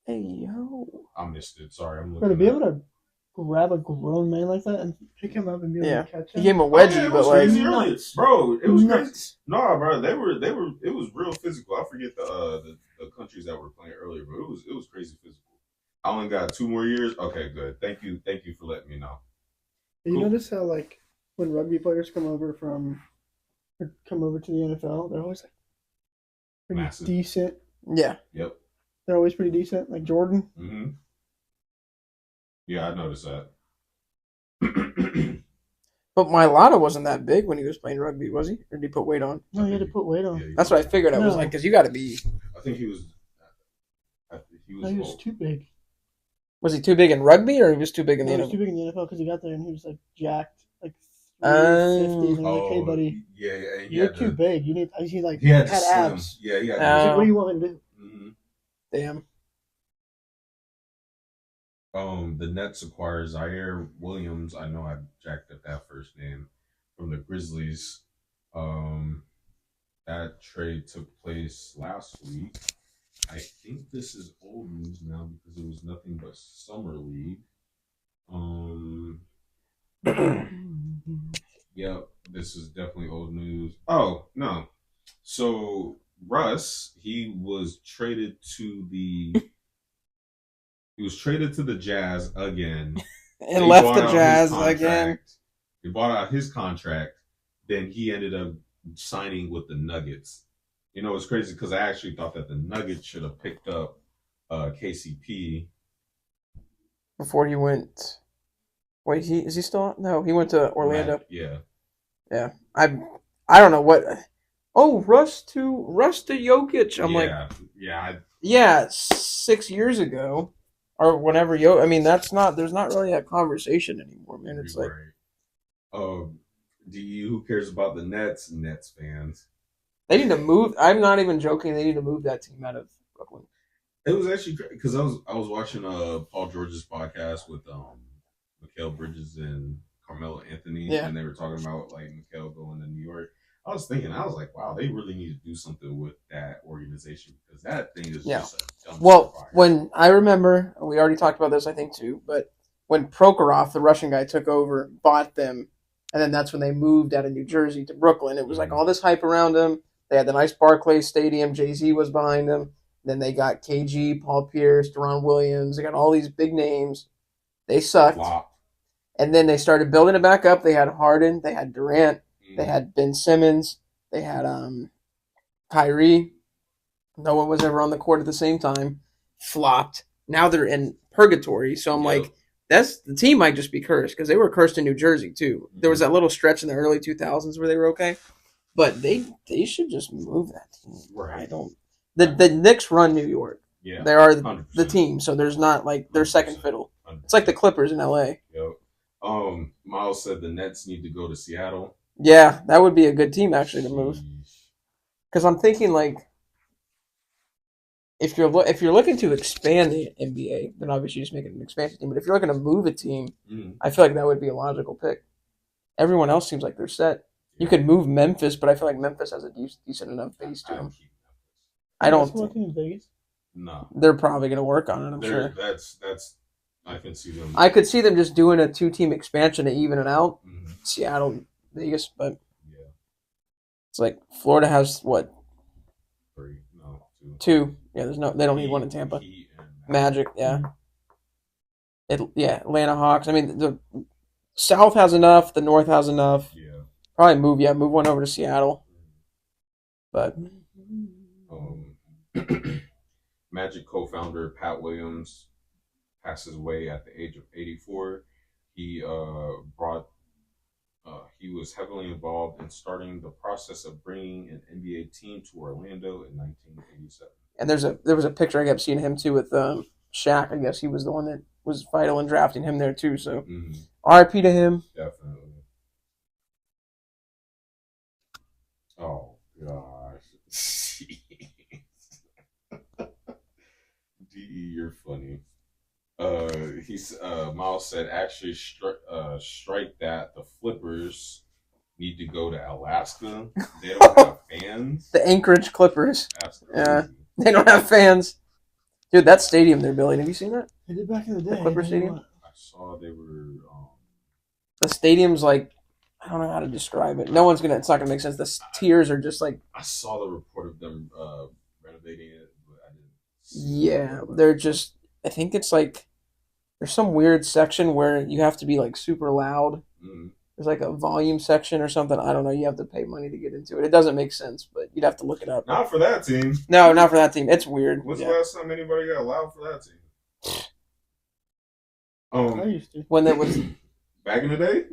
Hey, yo. I missed it. Sorry, I'm looking. Bro, to be able to grab a grown man like that and pick him up and be able to catch him. He gave him a wedgie, but like, bro, it was crazy. No, bro, they were. It was real physical. I forget the countries that were playing earlier, but it was crazy physical. I only got 2 more years. Okay, good. Thank you for letting me know. You notice how like when rugby players come over to the NFL, they're always like pretty decent. Yeah. Yep. They're always pretty decent, like Jordan. Mm-hmm. Yeah, I noticed that. But Mailata wasn't that big when he was playing rugby, was he? Or did he put weight on? No, he had to put weight on. Yeah, that's what I figured. I was like, because you got to be. I think he was. He was too big. Was he too big in rugby, or he was too big in the NFL? He was too big in the NFL because he got there and he was like jacked, like 350. And like, hey, buddy, you're too big. You need. He had abs. Yeah, yeah. He's like, what do you want me to do? Mm-hmm. Damn. The Nets acquire Zaire Williams. I know I jacked up that first name from the Grizzlies. That trade took place last week. I think this is old news now because it was nothing but summer league. Yep, this is definitely old news. Oh no, so Russ, he was traded to the Jazz again. And left the Jazz again. He bought out his contract. Then he ended up signing with the Nuggets. You know, it's crazy because I actually thought that the Nuggets should have picked up KCP before he went. Wait, is he still? No, he went to Orlando. Yeah. I don't know what. Oh, Russ to Jokic. I'm 6 years ago, or whenever I mean, there's not really a conversation anymore, man. It's like, who cares about the Nets? Nets fans. They need to move. I'm not even joking. They need to move that team out of Brooklyn. It was actually because I was watching Paul George's podcast with Mikal Bridges and Carmelo Anthony, and they were talking about like Mikal going to New York. I was like, wow, they really need to do something with that organization because that thing is just a dumpster fire. When I remember, we already talked about this, I think too, but when Prokhorov, the Russian guy, took over, bought them, and then that's when they moved out of New Jersey to Brooklyn. It was like all this hype around them. They had the nice Barclays Stadium. Jay-Z was behind them. Then they got KG, Paul Pierce, Deron Williams. They got all these big names. They sucked. Wow. And then they started building it back up. They had Harden. They had Durant. They had Ben Simmons. They had Kyrie. No one was ever on the court at the same time. Flopped. Now they're in purgatory. So I'm like, the team might just be cursed because they were cursed in New Jersey too. There was that little stretch in the early 2000s where they were okay. But they should just move that team. Right. The Knicks run New York. Yeah. They are the team, so there's not like their second fiddle. 100%. It's like the Clippers in LA. Yep. Miles said the Nets need to go to Seattle. Yeah, that would be a good team actually to move. Because I'm thinking like if you're looking to expand the NBA, then obviously you just make it an expansion team. But if you're looking to move a team, I feel like that would be a logical pick. Everyone else seems like they're set. You could move Memphis, but I feel like Memphis has a decent enough base to them. I don't think in Vegas. No, they're probably going to work on it. I'm sure. That's. I can see them. I could see them just doing a 2-team expansion to even it out. Seattle, Vegas, but it's like Florida has what? 3, no, 2. Yeah, they don't need one in Tampa. Magic, yeah. Atlanta Hawks. I mean, the South has enough. The North has enough. Yeah. Probably move one over to Seattle. But Magic co-founder Pat Williams passes away at the age of 84. He was heavily involved in starting the process of bringing an NBA team to Orlando in 1987. And there was a picture I kept seeing him too with Shaq. I guess he was the one that was vital in drafting him there too. So RIP to him. Definitely. Oh gosh. DE, you're funny. Miles said actually strike that. The Flippers need to go to Alaska. They don't have fans. The Anchorage Clippers. Yeah, they don't have fans. Dude, that stadium they're building. Have you seen that? They did back in the day. The Clipper Stadium. I saw they were. The stadium's like, I don't know how to describe it. It's not gonna make sense. The tiers are just like. I saw the report of them renovating it, but I didn't. Yeah, they're just. I think it's like there's some weird section where you have to be like super loud. There's like a volume section or something. I don't know. You have to pay money to get into it. It doesn't make sense, but you'd have to look it up. Not for that team. No, not for that team. It's weird. When's the last time anybody got loud for that team? I used to. When that was back in the day.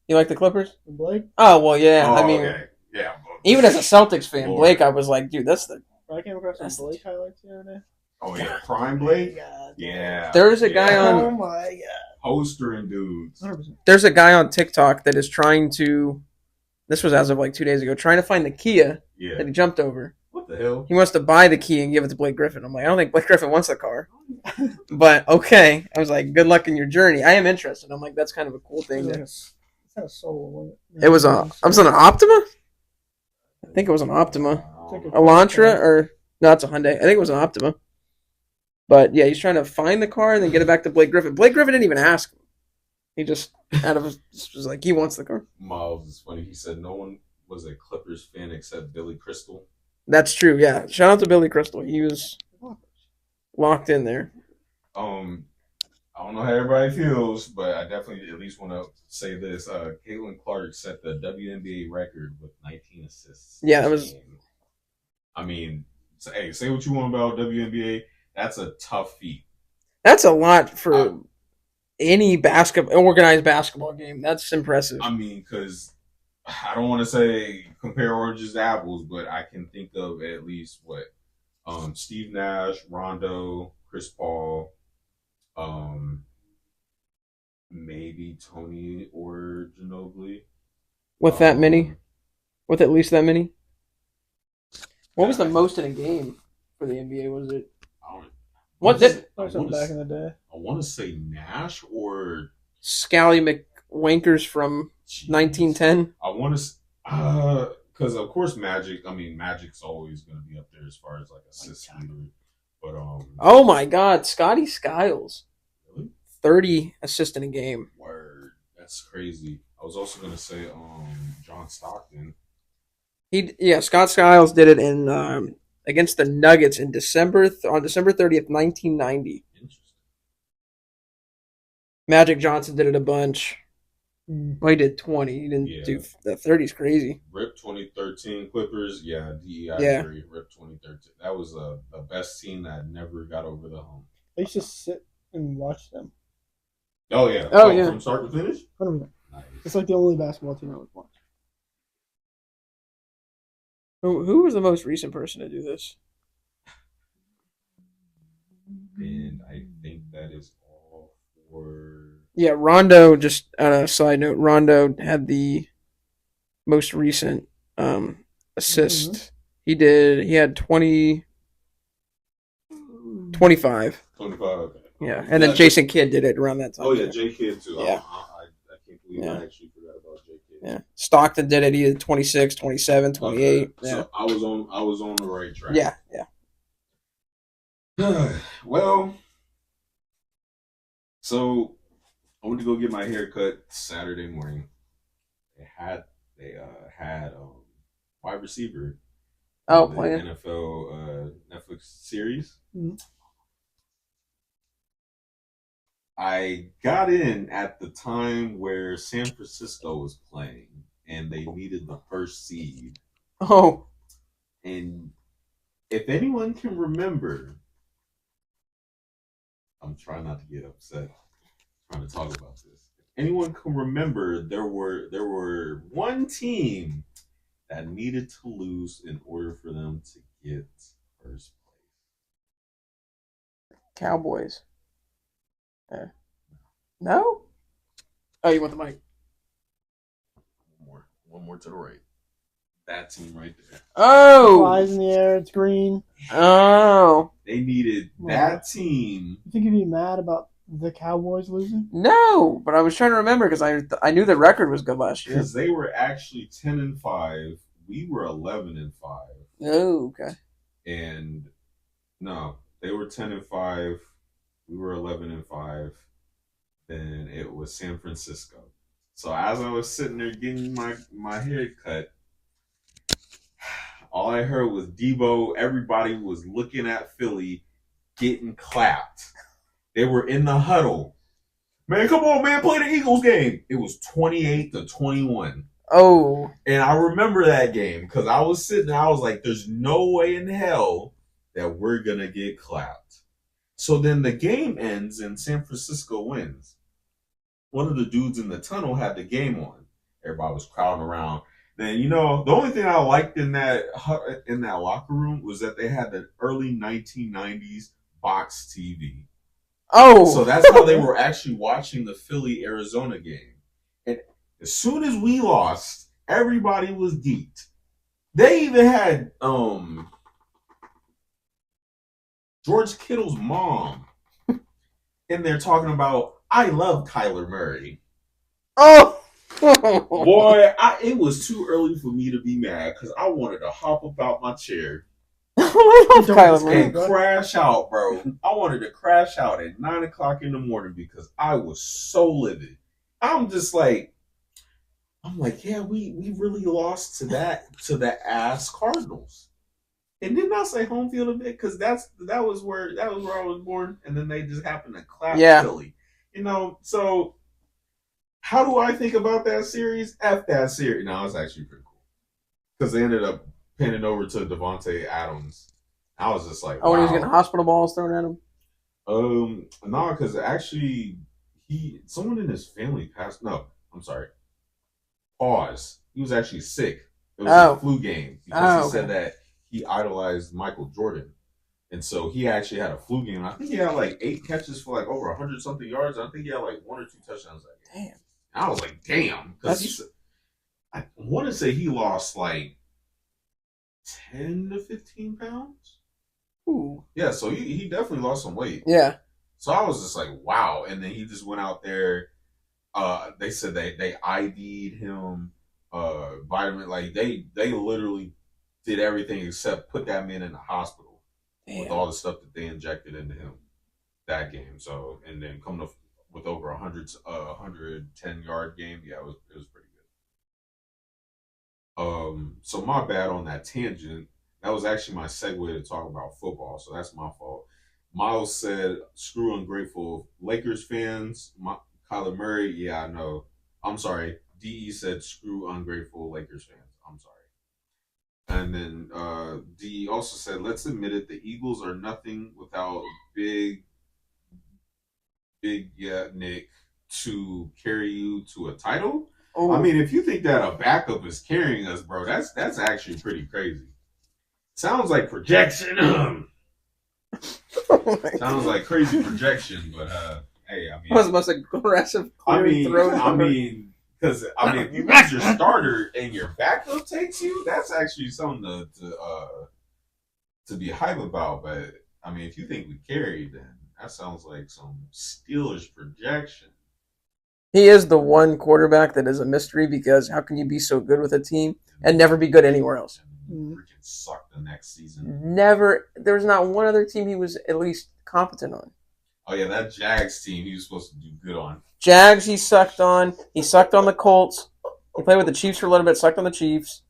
You like the Clippers? Blake? Oh well, yeah. Oh, I mean, okay. Yeah. Even as a Celtics fan, Blake, I was like, dude, that's the. I came across some Blake highlights the other day. Oh yeah, Prime Blake. Yeah. There's a guy on. Oh my god. Postering dudes. 100%. There's a guy on TikTok that is trying to. This was as of like 2 days ago, trying to find the Kia that he jumped over. What the hell? He wants to buy the key and give it to Blake Griffin. I'm like, I don't think Blake Griffin wants the car. But okay. I was like, good luck in your journey. I am interested. I'm like, that's kind of a cool thing. It's not a Soul. It was an Optima? I think it was an Optima. Elantra or no, it's a Hyundai. I think it was an Optima. But yeah, he's trying to find the car and then get it back to Blake Griffin. Blake Griffin didn't even ask him. He just was like, he wants the car. Miles is funny. He said no one was a Clippers fan except Billy Crystal. That's true. Yeah. Shout out to Billy Crystal. He was locked in there. I don't know how everybody feels, but I definitely at least want to say this. Caitlin Clark set the WNBA record with 19 assists. Yeah, that was. Game. I mean, say what you want about WNBA. That's a tough feat. That's a lot for any organized basketball game. That's impressive. I mean, because I don't want to say compare oranges to apples, but I can think of at least Steve Nash, Rondo, Chris Paul, maybe Tony or Ginobili. With that many? With at least that many? What was the most in a game for the NBA? Was it? Back in the day. I want to say Nash or Scally McWankers from 1910. I want to, because of course Magic. I mean, Magic's always going to be up there as far as like assist leader. But oh my God, Scotty Skiles, really? 30 assists in a game. Word, that's crazy. I was also going to say John Stockton. Scott Skiles did it in against the Nuggets in December 30th, 1990. Interesting. Magic Johnson did it a bunch. Well, he did 20. He didn't do the 30's crazy. Rip 2013 Clippers. Yeah, I agree. Rip 2013. That was the best team that never got over the hump. I used to sit and watch them. Oh yeah. Yeah. From start to finish. 100%. Nice. It's like the only basketball team I would watch. Who was the most recent person to do this? And I think that is all for. Yeah, Rondo, just on a side note, Rondo had the most recent assist. Mm-hmm. He had 25. 25, okay. Yeah, and then Jason Kidd did it around that time. Oh, yeah, J. Kidd, too. Yeah. I can't believe I actually forgot about J. Kidd. Yeah, Stockton did it. He did 26, 27, 28. Okay. Yeah. So I was on the right track. Yeah. Well, so I went to go get my hair cut Saturday morning. They had wide receiver. Playing NFL Netflix series. Mm-hmm. I got in at the time where San Francisco was playing, and they needed the first seed. Oh. And if anyone can remember, I'm trying not to get upset. I'm trying to talk about this. If anyone can remember, there were one team that needed to lose in order for them to get first place. Cowboys. No? Oh, you want the mic? One more to the right. That team right there. Oh! Flies in the air, it's green. Oh. They needed that team. You think you'd be mad about the Cowboys losing? No, but I was trying to remember because I knew the record was good last year. Because they were actually 10-5. We were 11-5. Oh, okay. And no, they were 10-5. We were 11-5. Then it was San Francisco. So as I was sitting there getting my hair cut, all I heard was Debo. Everybody was looking at Philly getting clapped. They were in the huddle. Man, come on, man, play the Eagles game. It was 28-21. Oh. And I remember that game because I was sitting there, I was like, there's no way in hell that we're going to get clapped. So then the game ends and San Francisco wins. One of the dudes in the tunnel had the game on. Everybody was crowding around. Then, the only thing I liked in that locker room was that they had the early 1990s box TV. Oh. So that's how they were actually watching the Philly-Arizona game. And as soon as we lost, everybody was geeked. They even had George Kittle's mom in there talking about, I love Kyler Murray. Oh! Boy, it was too early for me to be mad because I wanted to hop up out my chair and crash out, bro. I wanted to crash out at 9 o'clock in the morning because I was so livid. I'm like, yeah, we really lost to the ass Cardinals. And didn't I say home field a bit? Because that was where I was born, and then they just happened to clap Philly. So how do I think about that series? F that series. No, it's actually pretty cool because they ended up pinning over to Devontae Adams. I was just like, wow. When he was getting hospital balls thrown at him. No, because actually, someone in his family passed. No, I'm sorry. Pause. He was actually sick. It was a flu game because he said that he idolized Michael Jordan, and so he actually had a flu game. I think he had like 8 catches for like over 100-something yards. I think he had like 1 or 2 touchdowns that game. Damn. And I was like, damn, because I want to say he lost like 10 to 15 pounds. Ooh. Yeah, so he definitely lost some weight. Yeah. So I was just like, wow. And then he just went out there. They said they ID'd him, vitamin. Like they literally did everything except put that man in the hospital with all the stuff that they injected into him that game. So and then coming up with over 110-yard game, yeah, it was pretty good. So my bad on that tangent. That was actually my segue to talk about football, so that's my fault. Miles said, "Screw ungrateful Lakers fans." Kyler Murray, yeah, I know. I'm sorry. DE said, "Screw ungrateful Lakers fans." I'm sorry. And then DE also said, "Let's admit it, the Eagles are nothing without big Nick to carry you to a title." Oh. I mean, if you think that a backup is carrying us, bro, that's actually pretty crazy. Sounds like projection. Sounds like crazy projection, but hey, I mean, that was the most aggressive. I mean, because if you lose your starter and your backup takes you, that's actually something to be hype about. But I mean, if you think we carried, then that sounds like some Steelers projection. He is the one quarterback that is a mystery because how can you be so good with a team and never be good anywhere else? Freaking suck the next season. Never. There was not one other team he was at least competent on. Oh yeah, that Jags team he was supposed to do good on. Jags he sucked on. He sucked on the Colts. He played with the Chiefs for a little bit. Sucked on the Chiefs.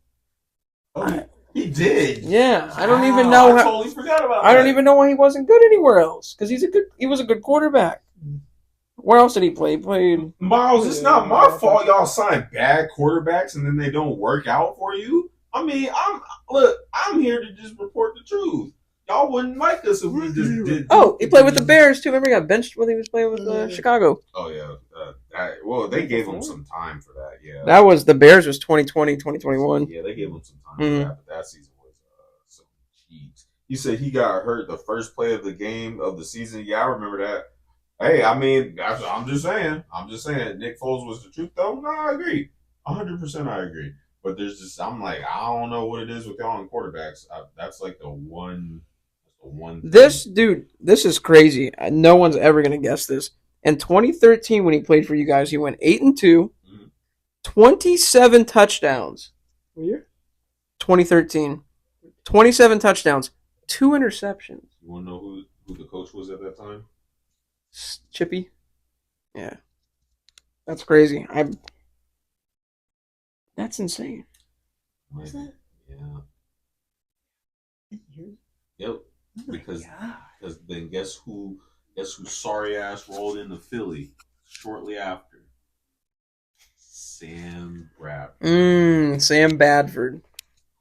Oh, he did. Yeah, I don't even know. I totally forgot about that. I don't even know why he wasn't good anywhere else because he was a good quarterback. Where else did he play? He played. Miles, it's not my fault y'all sign bad quarterbacks and then they don't work out for you. I mean, I'm here to just report the truth. Y'all wouldn't like us if we just did. Oh, he played with the Bears too. Remember, he got benched when he was playing with Chicago. Oh yeah, they gave him some time for that. Yeah, that was the Bears was 2020, 2021. Yeah, they gave him some time for that. But that season was some cheats. He said he got hurt the first play of the game of the season. Yeah, I remember that. Hey, I mean, I'm just saying. Nick Foles was the truth, though. No, I agree. 100% I agree. But there's just, I'm like, I don't know what it is with y'all and quarterbacks. That's like the one. This is crazy. No one's ever going to guess this. In 2013, when he played for you guys, he went 8-2, 27 touchdowns. What year? 2013. 27 touchdowns, 2 interceptions. You want to know who the coach was at that time? Chippy. Yeah. That's crazy. That's insane. What's that? Yeah. Yep. Because then guess who sorry ass rolled into Philly shortly after? Sam Bradford. Sam Badford.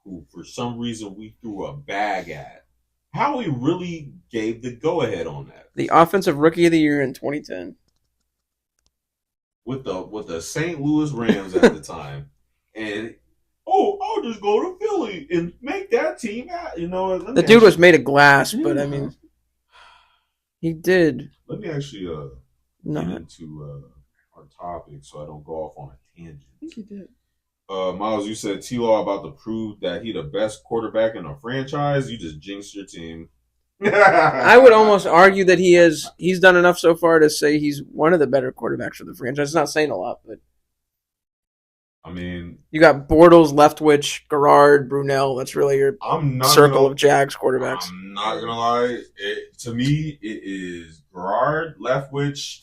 Who for some reason we threw a bag at. How we really gave the go ahead on that. The offensive rookie of the year in 2010. With the St. Louis Rams at the time. And I'll just go to Philly and make that team out. The dude was made of glass, but I mean, he did. Let me actually get into our topic so I don't go off on a tangent. I think he did. Miles, you said T-Law about to prove that he the best quarterback in a franchise. You just jinxed your team. I would almost argue that he's done enough so far to say he's one of the better quarterbacks for the franchise. It's not saying a lot, but I mean, you got Bortles, Leftwich, Garrard, Brunell. That's really your circle of Jags quarterbacks. I'm not gonna lie. To me, it is Garrard, Leftwich,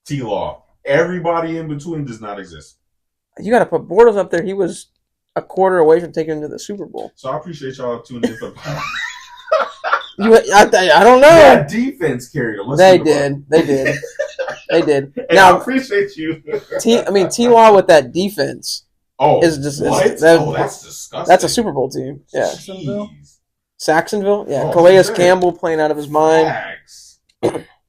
T-Law. Everybody in between does not exist. You got to put Bortles up there. He was a quarter away from taking him to the Super Bowl. So I appreciate y'all tuning in for I don't know. That defense carried them. They did. Hey, Now I appreciate you. T-Law with that defense. Oh, is just what? That's disgusting. That's a Super Bowl team. Yeah. Saxonville? Yeah. Oh, Calais Campbell playing out of his mind.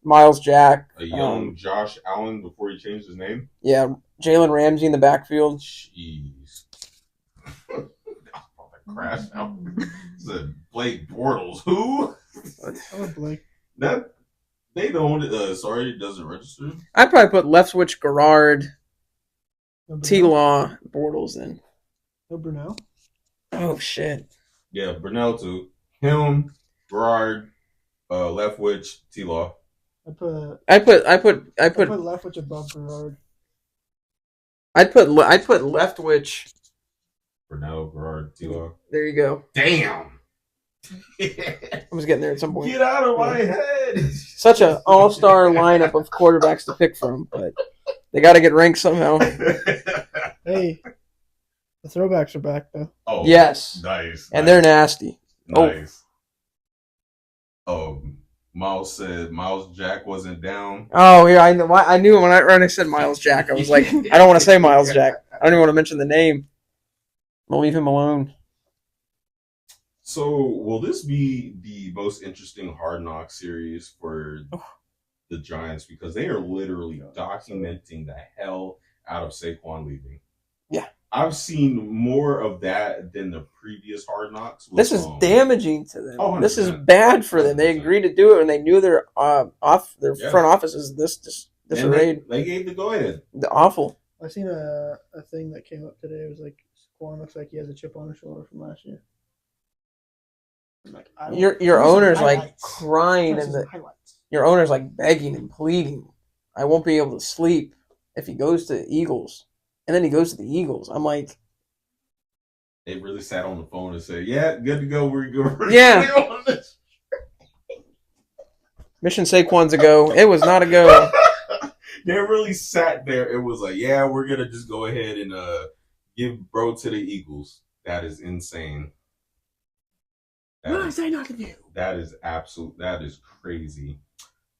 Miles Jack. A young Josh Allen before he changed his name. Yeah. Jalen Ramsey in the backfield. Jeez. Crash out. Said Blake Bortles. Who? Oh, Blake. That they don't. Sorry, it doesn't register. I'd probably put Leftwich, Garrard, T-Law, Bortles in. No Brunel. Oh shit. Yeah, Brunel too. Him, Garrard, Leftwich, T-Law. I put Leftwich above Garrard. I'd put Leftwich. Brunel, Garrard, T-Law. There you go. Damn. I was getting there at some point. Get out of my head. Such an all-star lineup of quarterbacks to pick from, but they got to get ranked somehow. Hey, the throwbacks are back though. Oh, yes, nice. And they're nasty. Nice. Oh, Miles said Miles Jack wasn't down. Oh yeah, I knew when I said Miles Jack, I was like, I don't want to say Miles Jack. I don't even want to mention the name. I'll leave him alone. So, will this be the most interesting Hard Knock series for the Giants? Because they are literally documenting the hell out of Saquon leaving. Yeah. I've seen more of that than the previous Hard Knocks. This is damaging to them. 100%. This is bad for them. They agreed to do it when they knew their front office is disarrayed. They gave the go-ahead. Awful. I seen a thing that came up today. It was like, Saquon looks like he has a chip on his shoulder from last year. Like, your owner's like crying your owner's like begging and pleading. I won't be able to sleep if he goes to the Eagles. And then he goes to the Eagles. I'm like, they really sat on the phone and said, "Yeah, good to go. We're good." Yeah. Mission Saquon's a go. It was not a go. They really sat there. It was like, "Yeah, we're gonna just go ahead and give bro to the Eagles." That is insane. What was I not to do? That is absolute. That is crazy.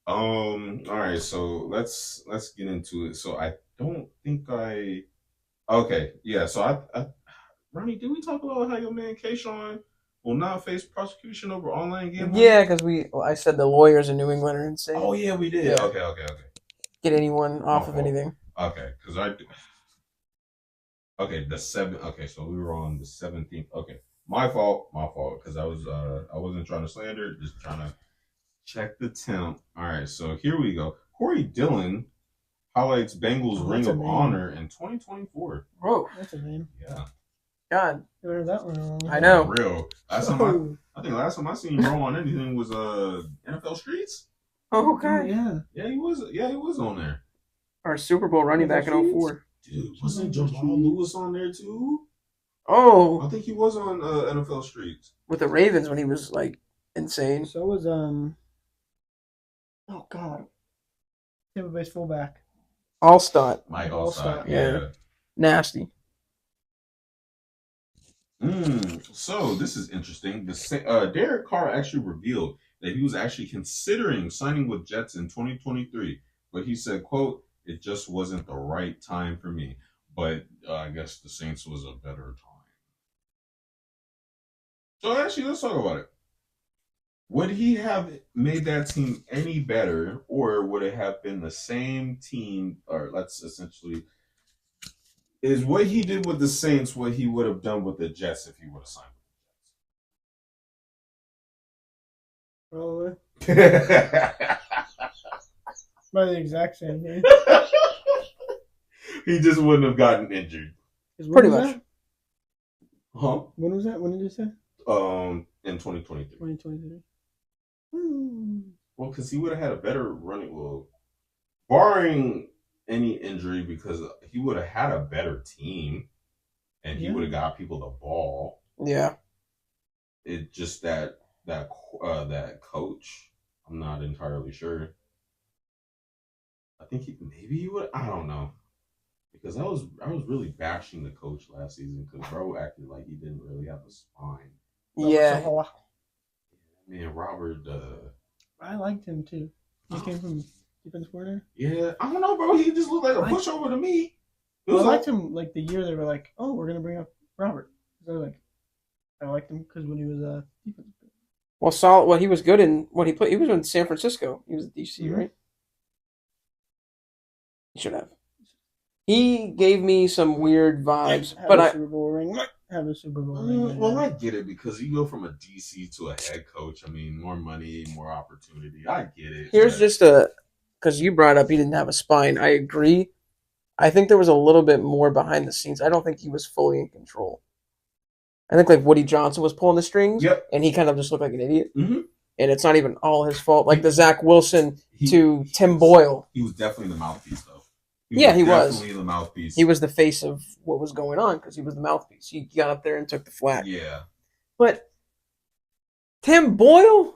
All right, so let's get into it. So I don't think I. Okay, yeah. So I Ronnie, did we talk about how your man Kayshawn will not face prosecution over online gambling? Yeah, because I said the lawyers in New England are insane. Oh yeah, we did. Yeah. Okay. Get anyone off of anything. Okay, because Okay, the 7th. Okay, so we were on the 17th. Okay. My fault, because I wasn't trying to slander, just trying to check the temp. All right, so here we go. Corey Dillon highlights Bengals Ring of Honor in 2024. Whoa, that's a name. Yeah. God, where's that one? I know. Real. I think last time I seen bro on anything was NFL Streets. Oh, okay. Yeah, he was. Yeah, he was on there. Our Super Bowl running back in 2004. Dude, wasn't Jamal Lewis on there too? Oh, I think he was on NFL Streets with the Ravens when he was like insane. So was oh god, Tampa Bay's fullback Allstott. Mike Allstott. Yeah, nasty. So this is interesting. Derek Carr actually revealed that he was actually considering signing with Jets in 2023, but he said, "quote It just wasn't the right time for me." But I guess the Saints was a better time. So actually, let's talk about it. Would he have made that team any better, or would it have been the same team? Or let's essentially, is what he did with the Saints what he would have done with the Jets if he would have signed with the Jets? Probably. By the exact same thing. He just wouldn't have gotten injured. Pretty much. Huh? When was that? When did you say? In 2023. 2023. Well, because he would have had a better running. Well, barring any injury, because he would have had a better team, and he would have got people the ball. Yeah. It just that coach. I'm not entirely sure. I think he would. I don't know. Because I was really bashing the coach last season because bro acted like he didn't really have a spine. Yeah. Man, Robert. I liked him too. He came from defense coordinator. Yeah, I don't know, bro. He just looked like a pushover to me. Well, I liked him like the year they were like, "Oh, we're gonna bring up Robert." So like, I liked him because when he was defense. Well, solid. Well, he was good in what he played. He was in San Francisco. He was at DC, right? He should have. He gave me some weird vibes, but I Super Bowl ring. Have a Super Bowl ring. Well, I get it because you go from a DC to a head coach. I mean, more money, more opportunity. I get it. Here's just because you brought up he didn't have a spine. I agree. I think there was a little bit more behind the scenes. I don't think he was fully in control. I think like Woody Johnson was pulling the strings, and he kind of just looked like an idiot. Mm-hmm. And it's not even all his fault. Like the Zach Wilson to Tim Boyle. He was definitely the mouthpiece, though. He was definitely the mouthpiece. He was the face of what was going on because he was the mouthpiece. He got up there and took the flag. Yeah. But Tim Boyle?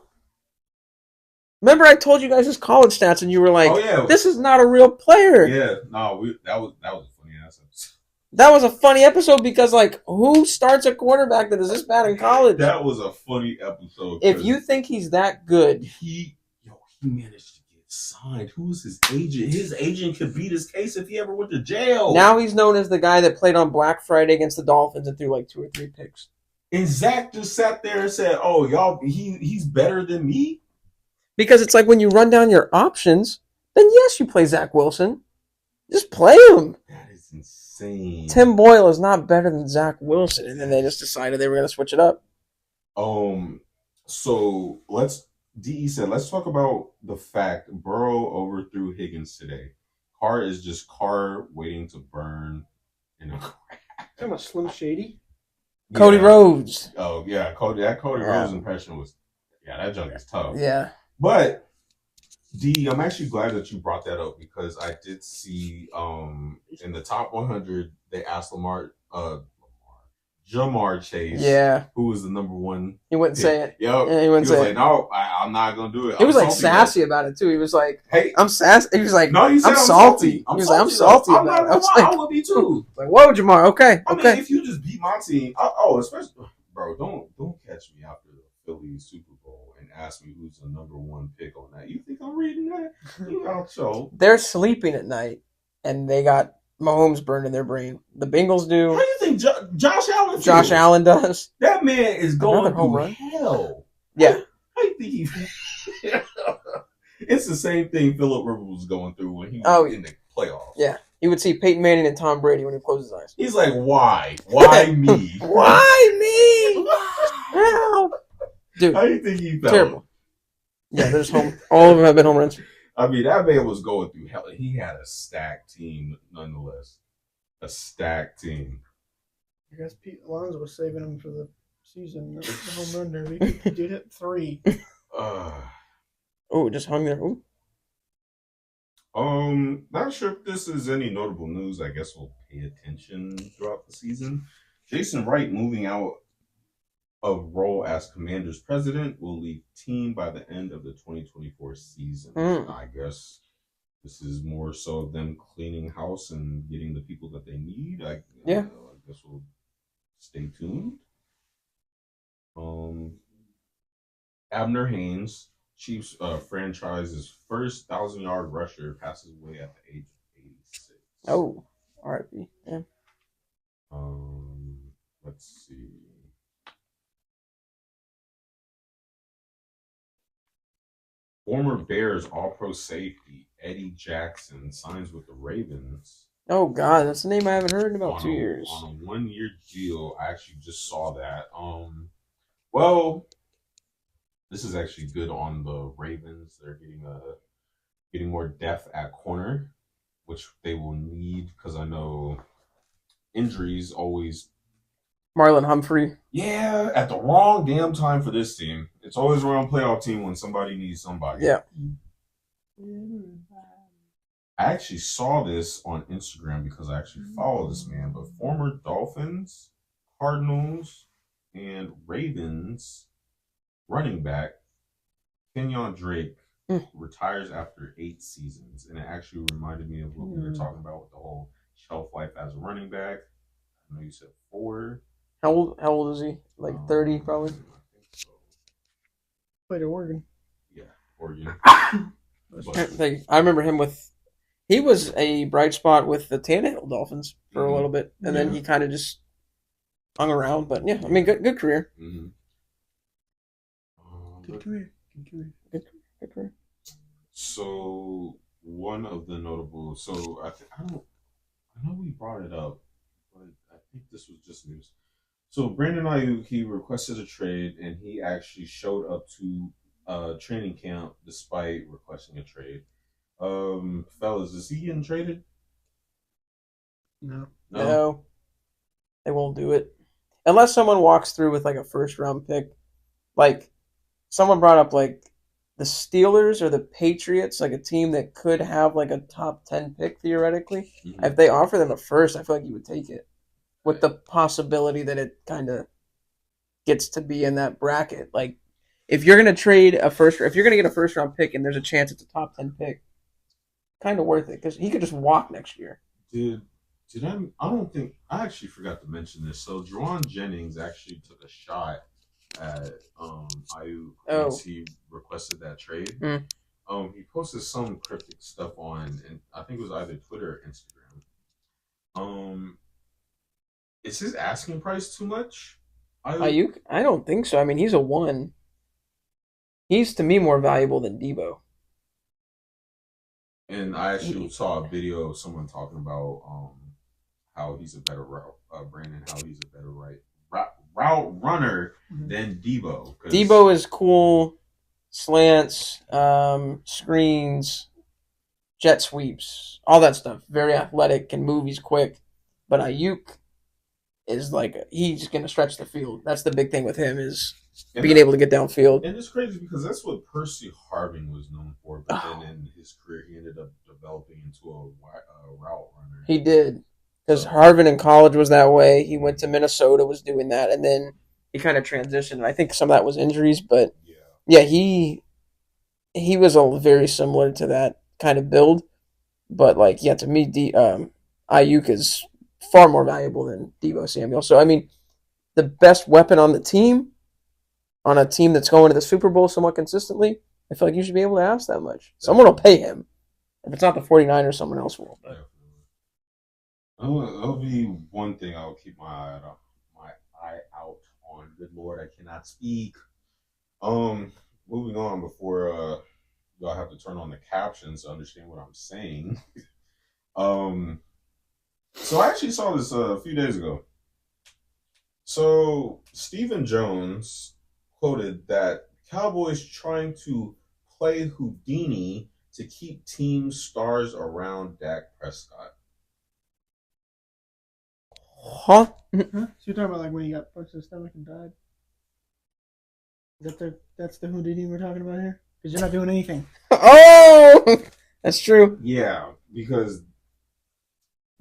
Remember I told you guys his college stats and you were like, this is not a real player. Yeah. No, that was a funny ass episode. That was a funny episode because, like, who starts a quarterback that is this bad in college? That was a funny episode. If you think he's that good. He managed to get signed. Who's his agent? His agent could beat his case if he ever went to jail. Now he's known as the guy that played on Black Friday against the Dolphins and threw like 2 or 3 picks. And Zach just sat there and said, "Oh, y'all, he's better than me." Because it's like when you run down your options, then yes, you play Zach Wilson. Just play him. That is insane. Tim Boyle is not better than Zach Wilson, and then they just decided they were going to switch it up. So DE said, let's talk about the fact Burrow overthrew Higgins today. Carr is just Carr waiting to burn in a crack. Talking about Slim Shady? Yeah. Cody Rhodes. Oh, yeah. That Cody Rhodes impression was, that junk is tough. Yeah. But, D, I'm actually glad that you brought that up because I did see in the top 100, they asked Jamar Chase, who was the number one. He wouldn't say it. Yep. Yeah, he wouldn't say it. No, I'm not gonna do it. He was like sassy about it too. He was like, "Hey, I'm sassy." He was like, "No, he said I'm salty." He was like, "I'm salty about it." I would be too. Like, whoa, Jamar. Okay. I mean, if you just beat my team, especially, bro, don't catch me after the Phillies Super Bowl and ask me who's the number one pick on that. You think I'm reading that? You know, so they're sleeping at night, and they got Mahomes burned in their brain. The Bengals do. How do you think Josh Allen feels? Josh Allen does. That man is going through hell. Yeah. How do you think he? It's the same thing Phillip Rivers was going through when he was in the playoffs. Yeah. He would see Peyton Manning and Tom Brady when he closed his eyes. He's like, why? Why me? Why me? Help. Dude. How do you think he felt? Terrible. Yeah, there's all of them have been home runs. I mean, that man was going through hell. He had a stacked team, nonetheless. A stacked team. I guess Pete Alonso was saving him for the season. The home run derby. He did hit 3. Just hung there. Ooh. Not sure if this is any notable news. I guess we'll pay attention throughout the season. Jason Wright moving out of role as Commanders president will leave team by the end of the 2024 season. I guess this is more so of them cleaning house and getting the people that they need. I guess we'll stay tuned. Abner Haynes, Chiefs franchise's first 1,000-yard rusher, passes away at the age of 86. Oh, R.I.P. Yeah. Let's see. Former Bears All-Pro safety Eddie Jackson signs with the Ravens. Oh, God, that's a name I haven't heard in about 2 years. On a 1-year deal. I actually just saw that. Well, this is actually good on the Ravens. They're getting more depth at corner, which they will need because I know injuries always. Marlon Humphrey. Yeah, at the wrong damn time for this team. It's always around playoff team when somebody needs somebody. Yeah. I actually saw this on Instagram because I actually follow this man, but former Dolphins, Cardinals, and Ravens running back Kenyon Drake retires after 8 seasons. And it actually reminded me of what we were talking about with the whole shelf life as a running back. I know you said 4. How old is he? Like 30, probably? I think so. Played at Oregon. Yeah, Oregon. I remember him with. He was a bright spot with the Tannehill Dolphins for a little bit, and then he kind of just hung around. But yeah, I mean, good career. Mm-hmm. Good career. Good career. So one of the notable. So I know we brought it up, but I think this was just news. So Brandon Ayuk, he requested a trade, and he actually showed up to training camp despite requesting a trade. Fellas, is he getting traded? No, they won't do it unless someone walks through with like a first round pick. Like someone brought up like the Steelers or the Patriots, like a team that could have like a top 10 pick theoretically. Mm-hmm. If they offer them a first, I feel like you would take it, with the possibility that it kind of gets to be in that bracket. Like if you're gonna trade if you're gonna get a first round pick and there's a chance it's a top 10 pick, kind of worth it because he could just walk next year. Did I don't think I actually forgot to mention this. So Juwan Jennings actually took a shot at Ayuk once he requested that trade. He posted some cryptic stuff on, and I think it was either Twitter or Instagram. Is his asking price too much? Ayuk? I don't think so. I mean, he's a 1. He's to me more valuable than Debo. And I actually saw a video of someone talking about how he's a better route runner than Debo. Debo is cool, slants, screens, jet sweeps, all that stuff. Very athletic, can move, he's quick. But Ayuk is like, he's going to stretch the field. That's the big thing with him is being able to get downfield. And it's crazy because that's what Percy Harvin was known for. But then in his career, he ended up developing into a route runner. He did. Because Harvin in college was that way. He went to Minnesota, was doing that. And then he kind of transitioned. I think some of that was injuries. But yeah he was very similar to that kind of build. But like, yeah, to me, Ayuk is far more valuable than Debo Samuel. So, I mean, the best weapon on the team, on a team that's going to the Super Bowl somewhat consistently, I feel like you should be able to ask that much. Someone will pay him. If it's not the 49ers, someone else will. But. That'll be one thing I'll keep my eye out on. Good Lord, I cannot speak. Moving on before y'all have to turn on the captions to understand what I'm saying. So I actually saw this a few days ago. So Stephen Jones quoted that Cowboys trying to play Houdini to keep team stars around Dak Prescott. Huh? So you're talking about like when he got punched in the stomach and died? That's the Houdini we're talking about here? Because you're not doing anything. Oh! That's true. Yeah, because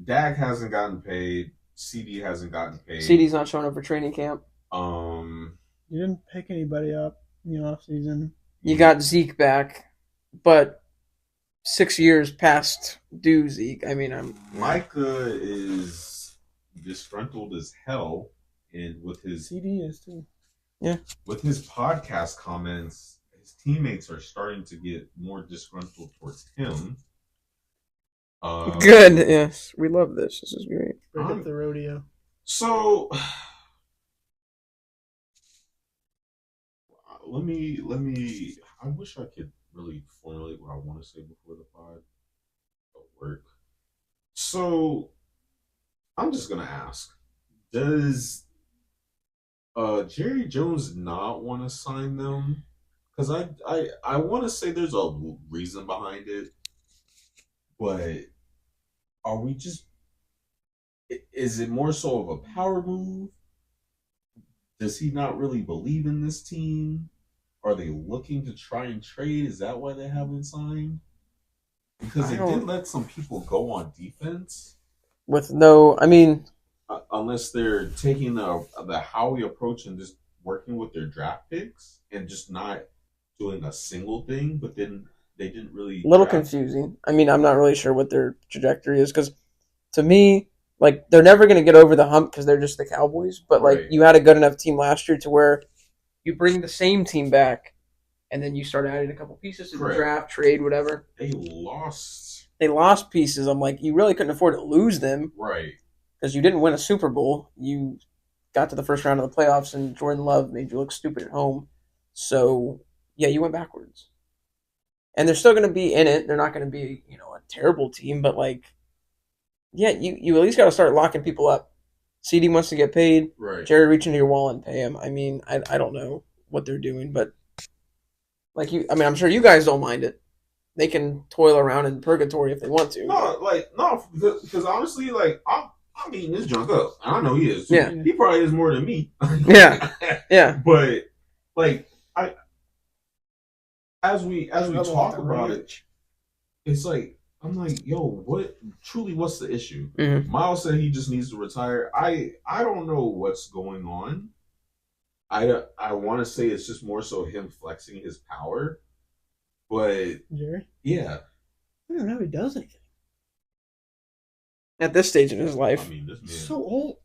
Dak hasn't gotten paid. Ceedee hasn't gotten paid. Ceedee's not showing up for training camp. You didn't pick anybody up in the offseason. You got Zeke back, but 6 years past due Zeke. I mean, Micah is disgruntled as hell, and with his Ceedee is too. Yeah. With his podcast comments, his teammates are starting to get more disgruntled towards him. Good, yes. We love this. This is great. Break up the rodeo. So let me I wish I could really formulate what I want to say before the pod work. So I'm just gonna ask, does Jerry Jones not want to sign them? Because I want to say there's a reason behind it, but are we just? Is it more so of a power move? Does he not really believe in this team? Are they looking to try and trade? Is that why they haven't signed? Because they did let some people go on defense. With no, I mean, unless they're taking the Howie approach and just working with their draft picks and just not doing a single thing, but then they didn't really. A little confusing. I mean, I'm not really sure what their trajectory is because, to me, like they're never going to get over the hump because they're just the Cowboys. But like you had a good enough team last year to where you bring the same team back and then you start adding a couple pieces to the Correct. draft, trade, whatever. They lost pieces. I'm like, you really couldn't afford to lose them. Right. Because you didn't win a Super Bowl. You got to the first round of the playoffs, and Jordan Love made you look stupid at home. So, yeah, you went backwards. And they're still going to be in it. They're not going to be, a terrible team. But, yeah, you at least got to start locking people up. Ceedee wants to get paid. Right. Jerry, reach into your wallet and pay him. I mean, I don't know what they're doing. But, I'm sure you guys don't mind it. They can toil around in purgatory if they want to. No, because honestly, I'm eating this junk up. I know he is too. Yeah. He probably is more than me. Yeah. Yeah. But as we talk about it, it's like I'm like, yo, what's the issue? Mm-hmm. Miles said he just needs to retire. I don't know what's going on. I want to say it's just more so him flexing his power. But Jerry? Yeah. I don't know if he does anything. At this stage in his life. I mean, this man, He's so old.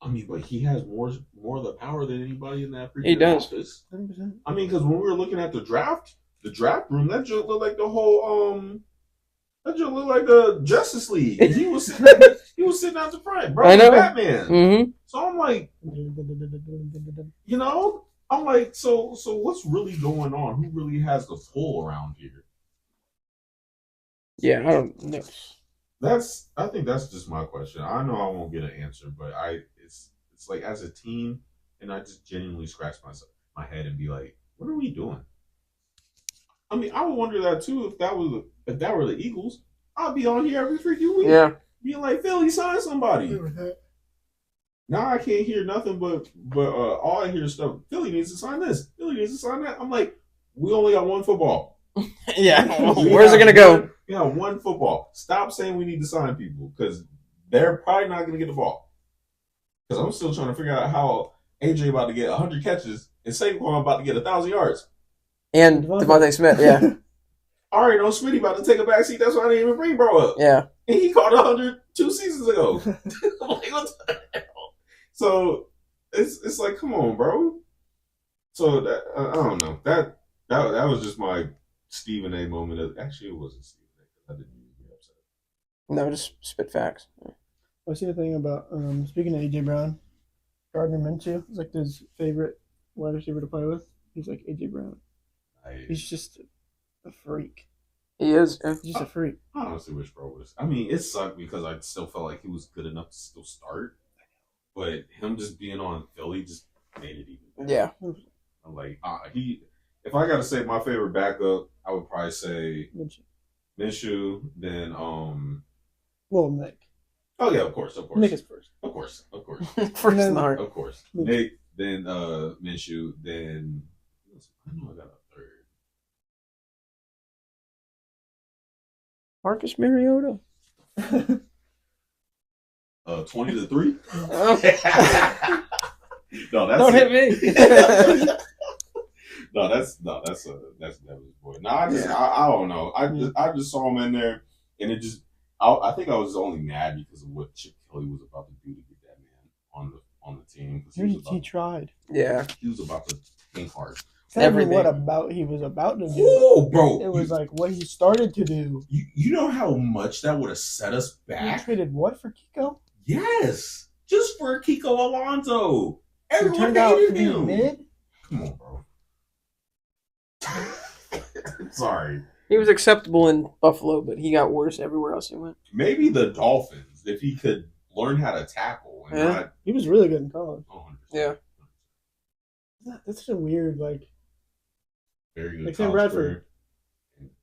but he has more of the power than anybody in that freaking He does. office. 100%. I mean, because when we were looking at the draft room, that just looked like the whole that just looked like the Justice League. He was sitting out the front, bro. I know. Batman. Mm-hmm. So I'm like, I'm like, so what's really going on? Who really has the pull around here? Yeah, I don't know. I think that's just my question. I know I won't get an answer, but it's like as a team, and I just genuinely scratch my head and be like, what are we doing? I mean, I would wonder that too if that were the Eagles. I'd be on here every freaking week. Yeah. Being like, Philly, sign somebody. Now I can't hear nothing but all I hear is stuff. Philly needs to sign this. Philly needs to sign that. I'm like, we only got one football. Yeah. Where's it gonna go? Yeah, one football. Stop saying we need to sign people because they're probably not gonna get the ball. Because I'm still trying to figure out how AJ about to get 100 catches and Saquon about to get 1,000 yards. And Devontae Smith, yeah. I already know Smitty about to take a backseat. That's why I didn't even bring bro up. Yeah. And he caught 100 2 seasons ago. I'm like, what the hell? So it's like, come on, bro. So that I don't know. That was just my Stephen A. moment. Actually, it wasn't Stephen A. I didn't even get upset. No, just spit facts. I see the thing about speaking of AJ Brown, Gardner Minshew is like his favorite wide receiver to play with. He's like AJ Brown. He's just a freak. He is. Yeah. He's just a freak. I honestly wish bro was. I mean, it sucked because I still felt like he was good enough to still start, but him just being on Philly just made it even better. Yeah. I'm like, if I got to say my favorite backup, I would probably say Minshew. Then Well, Nick. Oh yeah, of course. Nick is first. Of course. First in the heart. Of course. Nick, then Minshew, then I know I got a third. Marcus Mariota. 20-3. No, Don't hit me. That's Devin's boy. No, I don't know. I just saw him in there, and it just I think I was only mad because of what Chip Kelly was about to do to get that man on the team. He tried. Yeah, he was about to tank hard. Everything. What he was about to do? Oh, bro! It was like what he started to do. You know how much that would have set us back. He traded what for Kiko? Yes, just for Kiko Alonso. Everyone turned out to hated be him. mid. Come on, bro. Sorry. he was acceptable in Buffalo, but he got worse everywhere else he went. Maybe the Dolphins, if he could learn how to tackle. And not, he was really good in college. 100%. Yeah. That's such a weird, very good. Like Sam Bradford.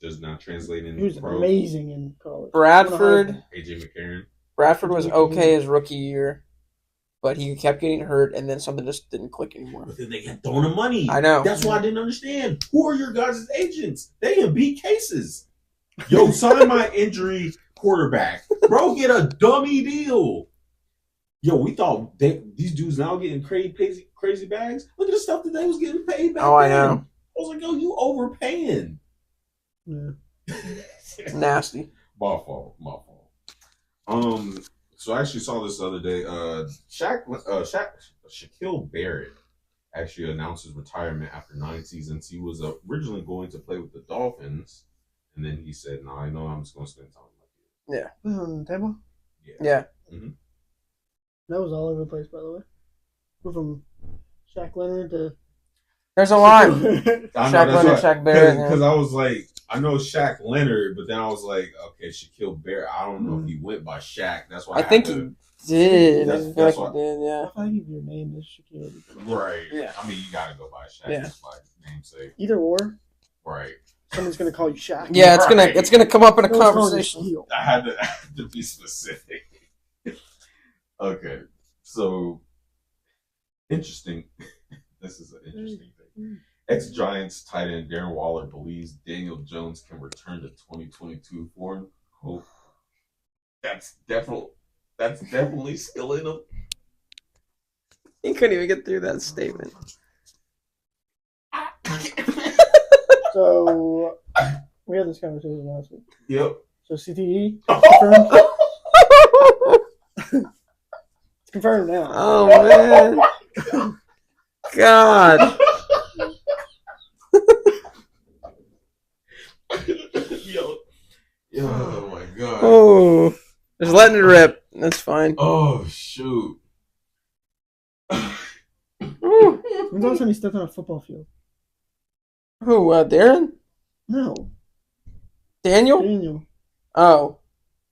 Does not translate in. He was amazing in college. Bradford. AJ McCarron. Bradford was okay his rookie year, but he kept getting hurt, and then something just didn't click anymore. But then they kept throwing him money. I know. That's why I didn't understand. Who are your guys' agents? They in beat cases. Yo, sign my injury quarterback. Bro, get a dummy deal. Yo, we thought these dudes now getting crazy bags. Look at the stuff that they was getting paid back then. I know. I was like, yo, you overpaying. Yeah. Nasty. My fault. So I actually saw this the other day. Shaquille Barrett actually announced his retirement after 9 seasons. He was originally going to play with the Dolphins, and then he said, "No, I know I'm just going to spend time with Yeah. Tampa? Yeah. Mm-hmm. That was all over the place, by the way. We're from Shaq Leonard to... There's a lot. Shaq Leonard, Shaq Barrett. Because I was like, I know Shaq Leonard, but then I was like, okay, Shaquille Barrett. I don't know if he went by Shaq. That's why I think he did. I feel like he did, yeah. I think your name is Shaquille. Right. Yeah. I mean, you got to go by Shaq. Yeah. That's my namesake. Either or. Right. Someone's going to call you Shaq. Yeah, it's gonna come up in a conversation. I had to be specific. Okay. So, interesting. This is an interesting thing. Ex-Giants tight end Darren Waller believes Daniel Jones can return to 2022 form. Hope that's definitely still in him. He couldn't even get through that statement. So we had this conversation last week. Yep. So CTE confirmed. It's confirmed now. Oh man. God. Yo, oh my God. Oh, just letting it rip. That's fine. Oh shoot. When's the last time he stepped on a football field? Who? Darren? No. Daniel? Oh.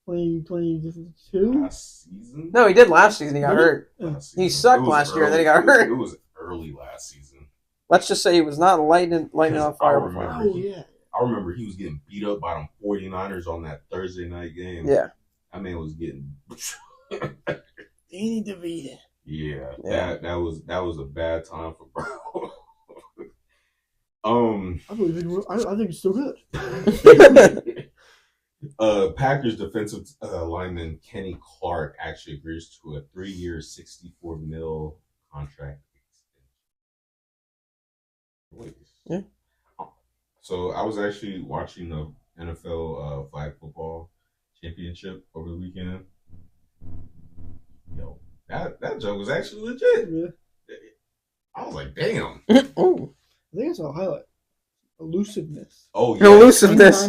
2022? Last season? No, he did last season. He got hurt. Yeah. He sucked last year, then he got hurt. It was early last season. Let's just say he was not lighting on fire. I remember he was getting beat up by them 49ers on that Thursday night game. Yeah. That man was getting Danny DeVito. Yeah. That was a bad time for bro. I think he's still good. Packers defensive lineman Kenny Clark actually agrees to a 3-year, $64 million contract extension. Yeah. So I was actually watching the NFL flag football championship over the weekend. Yo, that joke was actually legit. Yeah. I was like, damn. Oh. I think I saw a highlight. Elusiveness. Oh yeah. Elusiveness.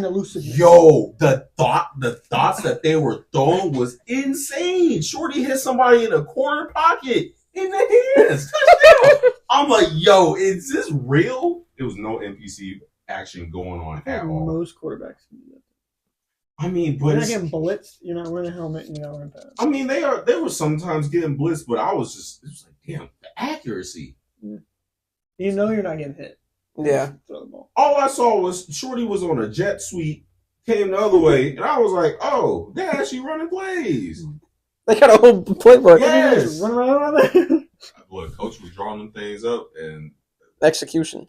Yo, the thoughts that they were throwing was insane. Shorty hit somebody in a corner pocket in the hands. Touchdown. I'm like, yo, is this real? There was no NPC action going on at all. Most quarterbacks can do that. I mean, but you're not getting blitzed. You're not wearing a helmet. You're not wearing pads. I mean, they were sometimes getting blitzed, but it was like, damn, the accuracy. Yeah. You know you're not getting hit. Yeah. Throw the ball. All I saw was Shorty was on a jet sweep, came the other way, and I was like, oh, they're actually running plays. They got a whole playbook. Yes. Run around there. Look, coach was drawing them things up and execution.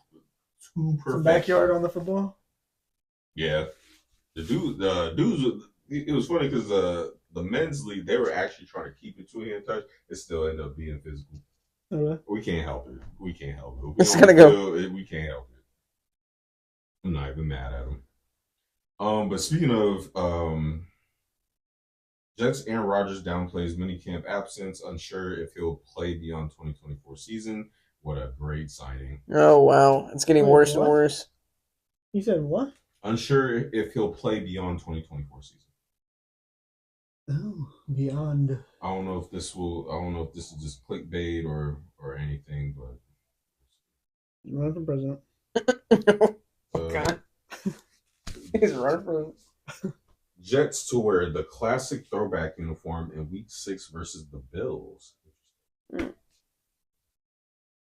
Too perfect. Backyard on the football. Yeah, the dudes. It was funny because the men's league, they were actually trying to keep it 2-hand touch. It still ended up being physical. We can't help it. It's gonna go. We can't help it. I'm not even mad at him. But speaking of Jets, Aaron Rodgers downplays minicamp absence, unsure if he'll play beyond 2024 season. What a great signing. Oh, wow. It's getting worse and worse. You said what? Unsure if he'll play beyond 2024 season. Oh, beyond. I don't know if this is just clickbait or anything, but He's running for president. God. He's running for Jets to wear the classic throwback uniform in Week 6 versus the Bills.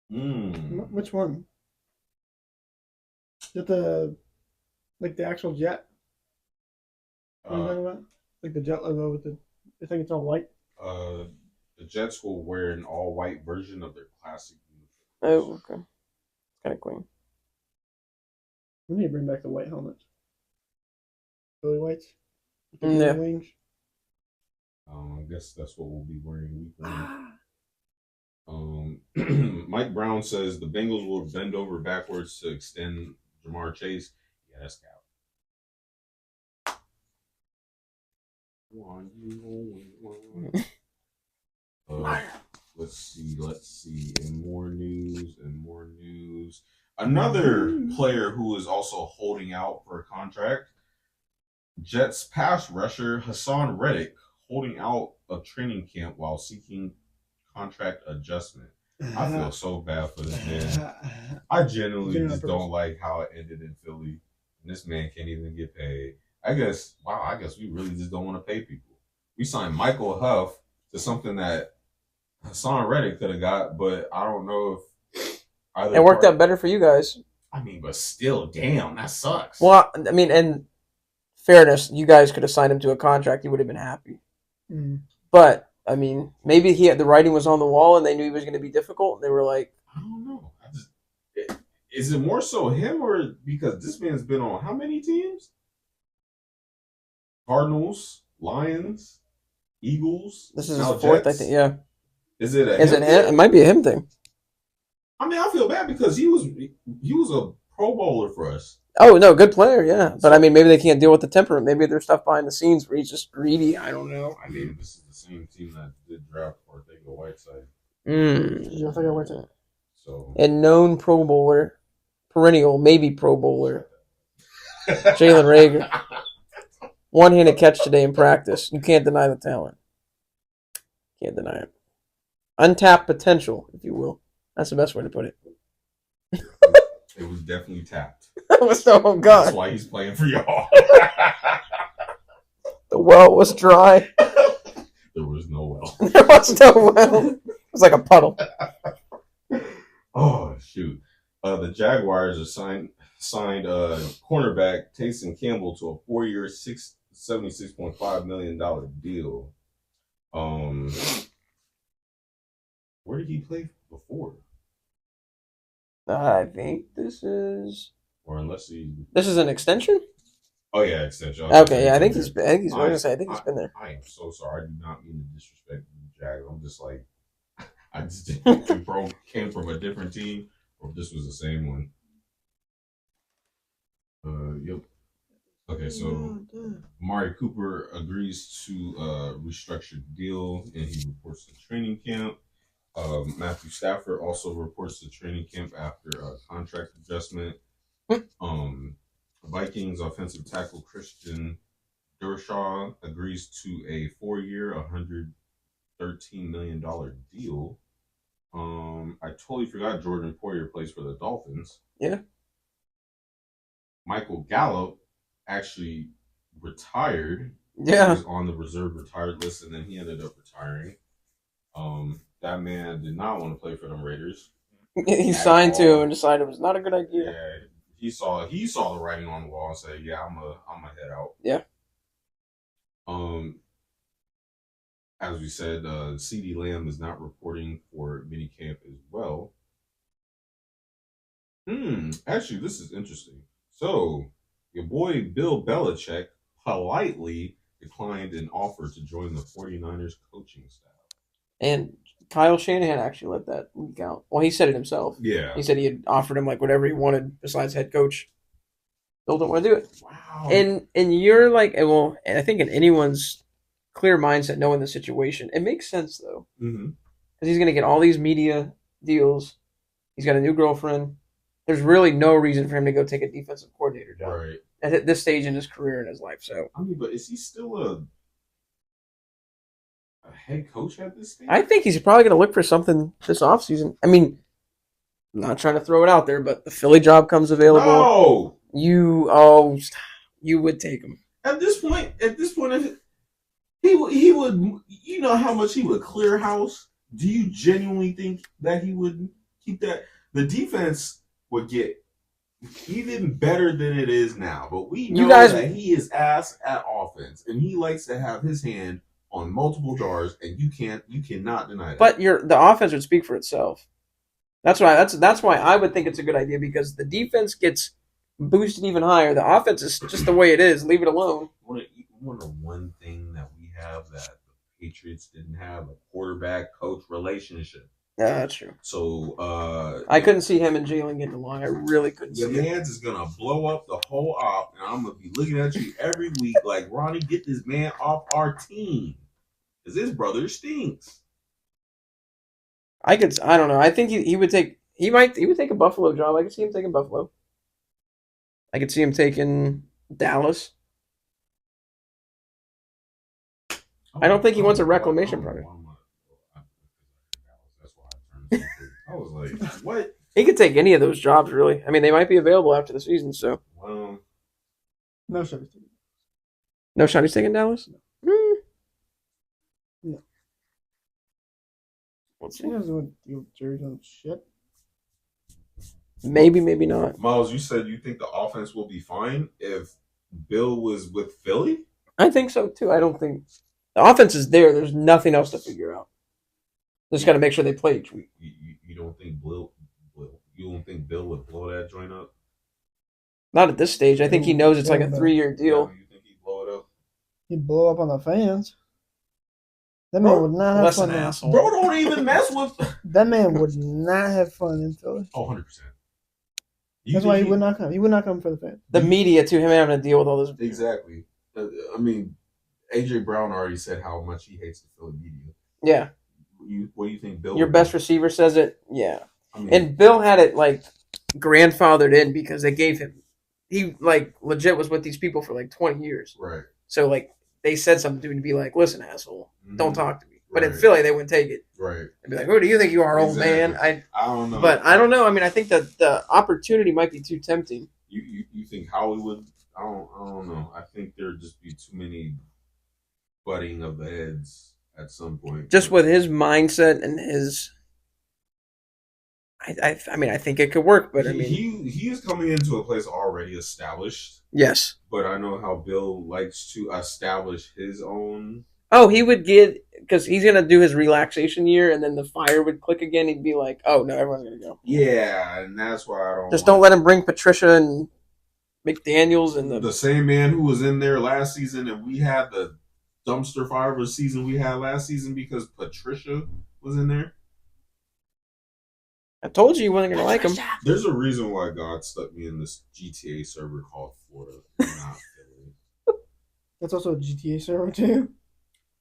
Which one? Is it the actual jet? What are you talking about? Like the jet logo with I think it's all white. The Jets will wear an all-white version of their classic uniform. Oh, okay. Kind of clean. We need to bring back the white helmets. Really whites. Yeah. Wings. I guess that's what we'll be wearing week 1. Mike Brown says the Bengals will bend over backwards to extend Jamar Chase. Yeah, that's cap. Let's see. And more news. Another player who is also holding out for a contract. Jets pass rusher Hassan Reddick holding out of training camp while seeking contract adjustment. I feel so bad for this man. I genuinely just don't like how it ended in Philly. And this man can't even get paid. I guess we really just don't want to pay people. We signed Michael Huff to something that Hassan Reddick could have got, but I don't know if it worked out better for you guys. I mean, but still, damn, that sucks. Well, I mean, and fairness, you guys could have signed him to a contract. He would have been happy. Mm. But I mean, maybe the writing was on the wall, and they knew he was going to be difficult. And they were like, I don't know. Is it more so him or because this man's been on how many teams? Cardinals, Lions, Eagles. This is his fourth, I think. Yeah. Is it him? It might be a him thing. I mean, I feel bad because he was a Pro Bowler for us. Oh no, good player, yeah. But I mean, maybe they can't deal with the temperament. Maybe there's stuff behind the scenes where he's just greedy. I don't know. I mean, this is the same team that did draft Ortega-Whiteside. Yeah, Ortega-Whiteside. So and known Pro Bowler, perennial, maybe Pro Bowler, Jalen Reagor. One-handed catch today in practice. You can't deny the talent. Can't deny it. Untapped potential, if you will. That's the best way to put it. It was definitely tapped. Oh, God. That's why he's playing for y'all. The well was dry. There was no well. There was no well. It was like a puddle. Oh, shoot. The Jaguars are signed cornerback Taysom Campbell to a 4-year, $76.5 million deal. Where did he play before? I think this is... Or unless he... This is an extension? Oh, yeah, extension. Okay, yeah, I think he's been there. I am so sorry. I do not mean to disrespect the Jags. I'm just like... I just didn't think the bro came from a different team or if this was the same one. Yep. Okay, so Amari Cooper agrees to restructure the deal and he reports to training camp. Matthew Stafford also reports to training camp after a contract adjustment. Vikings offensive tackle Christian Dershaw agrees to a 4-year, $113 million deal. I totally forgot Jordan Poyer plays for the Dolphins. Yeah. Michael Gallup actually retired. Yeah. He was on the reserve retired list, and then he ended up retiring. That man did not want to play for them Raiders. He signed to and decided it was not a good idea. Yeah, he saw the writing on the wall and said, "Yeah, I'm a head out." Yeah. As we said, Ceedee Lamb is not reporting for minicamp as well. Actually, this is interesting. So, your boy Bill Belichick politely declined an offer to join the 49ers coaching staff. And Kyle Shanahan actually let that leak out. Well, he said it himself. Yeah. He said he had offered him like whatever he wanted besides head coach. Bill don't want to do it. Wow. And you're like, well, I think in anyone's clear mindset, knowing the situation, it makes sense though. Mm-hmm. Because he's going to get all these media deals. He's got a new girlfriend. There's really no reason for him to go take a defensive coordinator job right at this stage in his career and his life. So I mean, but is he still a head coach at this stage? I think he's probably going to look for something this offseason. I mean, I'm not trying to throw it out there, but the Philly job comes available. No! You would take him. At this point, he would, you know how much he would clear house? Do you genuinely think that he would keep that? The defense would get even better than it is now, but we know that he is ass at offense, and he likes to have his hand on multiple jars, and you cannot deny that. But the offense would speak for itself. That's why I would think it's a good idea, because the defense gets boosted even higher. The offense is just the way it is. Leave it alone. Wonder one thing that we have that the Patriots didn't have: a quarterback-coach relationship. Yeah, that's true. So I couldn't see him and Jalen getting along. I really couldn't see it. Your man's is gonna blow up the whole op, and I'm gonna be looking at you every week like, Ronnie, get this man off our team, because his brother stinks. I don't know. I think he would take. He would take a Buffalo job. I could see him taking Buffalo. I could see him taking Dallas. I don't think he wants a reclamation project. That's why I turned. I was like, what? He could take any of those jobs, really. I mean, they might be available after the season, so. No shot. No shot he's taking Dallas? No. No. Let's see. He doesn't want to deal with Jerry's own shit. Maybe, maybe not. Miles, you said you think the offense will be fine if Bill was with Philly? I think so, too. I don't think... The offense is there. There's nothing else to figure out. Just got to make sure they play each week. You don't think Bill would blow that joint up? Not at this stage. I think he knows it's like a 3-year deal. Yeah, you think he'd blow it up? He'd blow up on the fans. That man would not have fun. Bro, don't even mess with... That man would not have fun in Philly. Oh, 100%. That's why he would not come. He would not come for the fans. The media, too, him having to deal with all this. Exactly. I mean, A.J. Brown already said how much he hates the Philly media. Yeah. What do you think Bill... Your best receiver says it? Yeah. I mean, and Bill had it, like, grandfathered in because they gave him... He, like, legit was with these people for, like, 20 years. Right. So, like, they said something to him to be like, listen, asshole, don't talk to me. But right. in Philly, they wouldn't take it. Right. They'd be like, who do you think you are, old man? I don't know. But I don't know. I mean, I think that the opportunity might be too tempting. You think Howie would... I don't know. I think there'd just be too many butting of the heads at some point. Just with his mindset and his... I mean, I think it could work, but I mean... He is coming into a place already established. Yes. But I know how Bill likes to establish his own... Oh, he would get... Because he's going to do his relaxation year, and then the fire would click again. He'd be like, oh, no, everyone's going to go. Yeah, and that's why I don't... Just don't let him bring Patricia and McDaniels and the same man who was in there last season, and we had the dumpster fire of a season we had last season because Patricia was in there. I told you wasn't going to like him. There's a reason why God stuck me in this GTA server called Florida, not Philly. That's also a GTA server, too?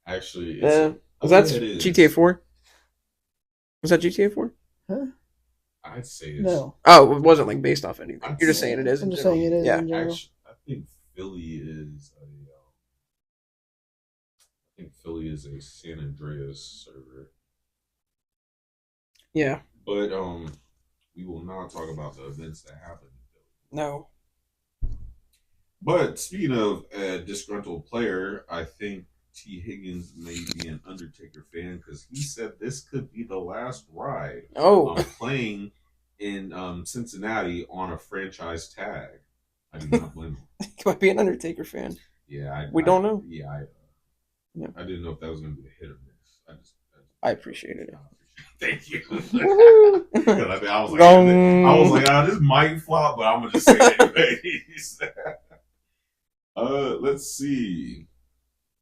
Actually, was that GTA 4? Was that GTA 4? Huh? I'd say it's... No. Oh, it wasn't like based off anything. You're just saying it is. I'm just saying it is. Yeah. Actually, I think Philly is a San Andreas server. Yeah. But we will not talk about the events that happened in Philly. No. But speaking of a disgruntled player, I think T. Higgins may be an Undertaker fan because he said this could be the last ride of playing in Cincinnati on a franchise tag. I do not blame him. He might be an Undertaker fan. Yeah, we don't know. Yeah, I didn't know if that was going to be a hit or miss. I appreciated it. Thank you. I was like, this might flop, but I'm gonna just say it anyways. Let's see.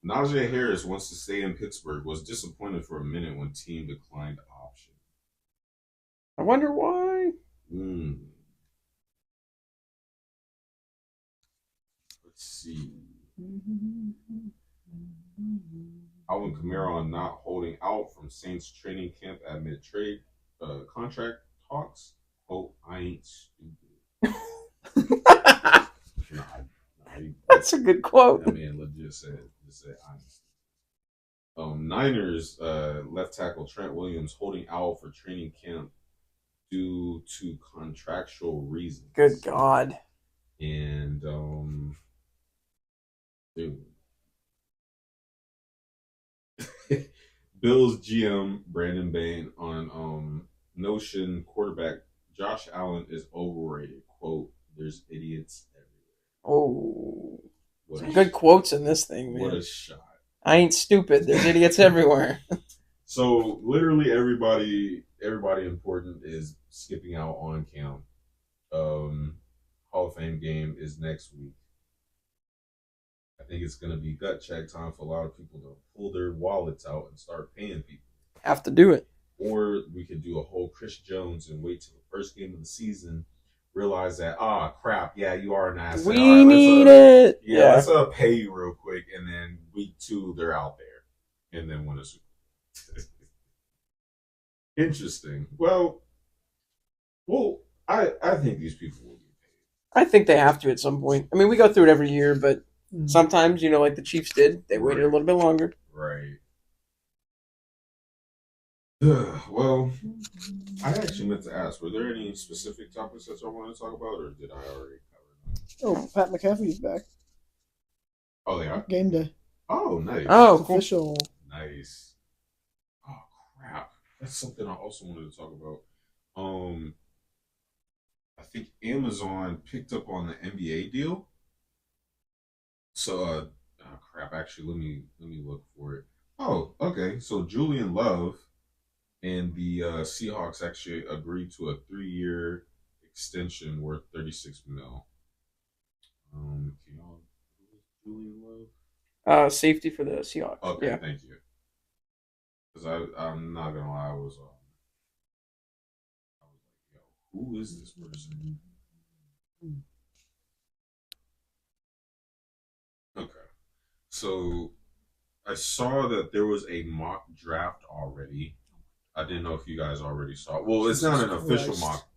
Najee Harris wants to stay in Pittsburgh. Was disappointed for a minute when team declined the option. I wonder why. Let's see. Alvin Kamara not holding out from Saints training camp amid trade contract talks. Oh, I ain't stupid. That's a good quote. I mean, legit said I ain't stupid. Niners left tackle Trent Williams holding out for training camp due to contractual reasons. Good God. And dude. Bills GM Brandon Bain on Notion quarterback Josh Allen is overrated. Quote, there's idiots everywhere. Oh. Some good quotes in this thing, man. What a shot. I ain't stupid. There's idiots everywhere. So literally everybody important is skipping out on camp. Hall of Fame game is next week. I think it's going to be gut check time for a lot of people to pull their wallets out and start paying people. Have to do it. Or we could do a whole Chris Jones and wait till the first game of the season, realize that, crap, yeah, you are an asset. We need it. Yeah, let's pay you real quick. And then week 2, they're out there. And then win a Super Bowl. Interesting. Well, I think these people will get I think they have to at some point. I mean, we go through it every year, but sometimes, like the Chiefs did, they waited a little bit longer. Right. Well, I actually meant to ask, were there any specific topics that I wanted to talk about, or did I already cover them? Oh, Pat McAfee's back. Oh, they are? Game day. Oh, nice. Oh, it's cool. Official. Nice. Oh, crap. That's something I also wanted to talk about. I think Amazon picked up on the NBA deal. So, oh, crap. Actually, let me look for it. Oh, okay. So Julian Love and the Seahawks actually agreed to a 3-year extension worth 36 mil. Can y'all Julian Love? Safety for the Seahawks. Okay, yeah. Thank you. Because I'm not gonna lie, I was like, yo, who is this person? Okay, so I saw that there was a mock draft already. I didn't know if you guys already saw it. Well, it's not an official mock.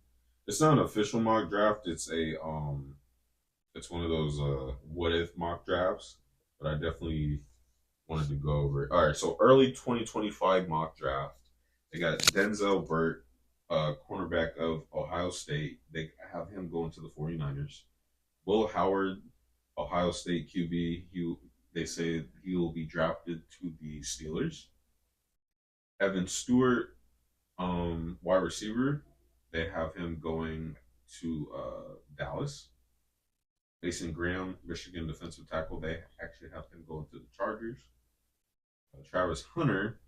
It's not an official mock draft. It's it's one of those what if mock drafts. But I definitely wanted to go over it. All right, so early 2025 mock draft. They got Denzel Burt, cornerback of Ohio State. They have him going to the 49ers. Will Howard, Ohio State QB. They say he will be drafted to the Steelers. Evan Stewart, wide receiver. They have him going to Dallas. Mason Graham, Michigan defensive tackle. They actually have him going to the Chargers. Travis Hunter,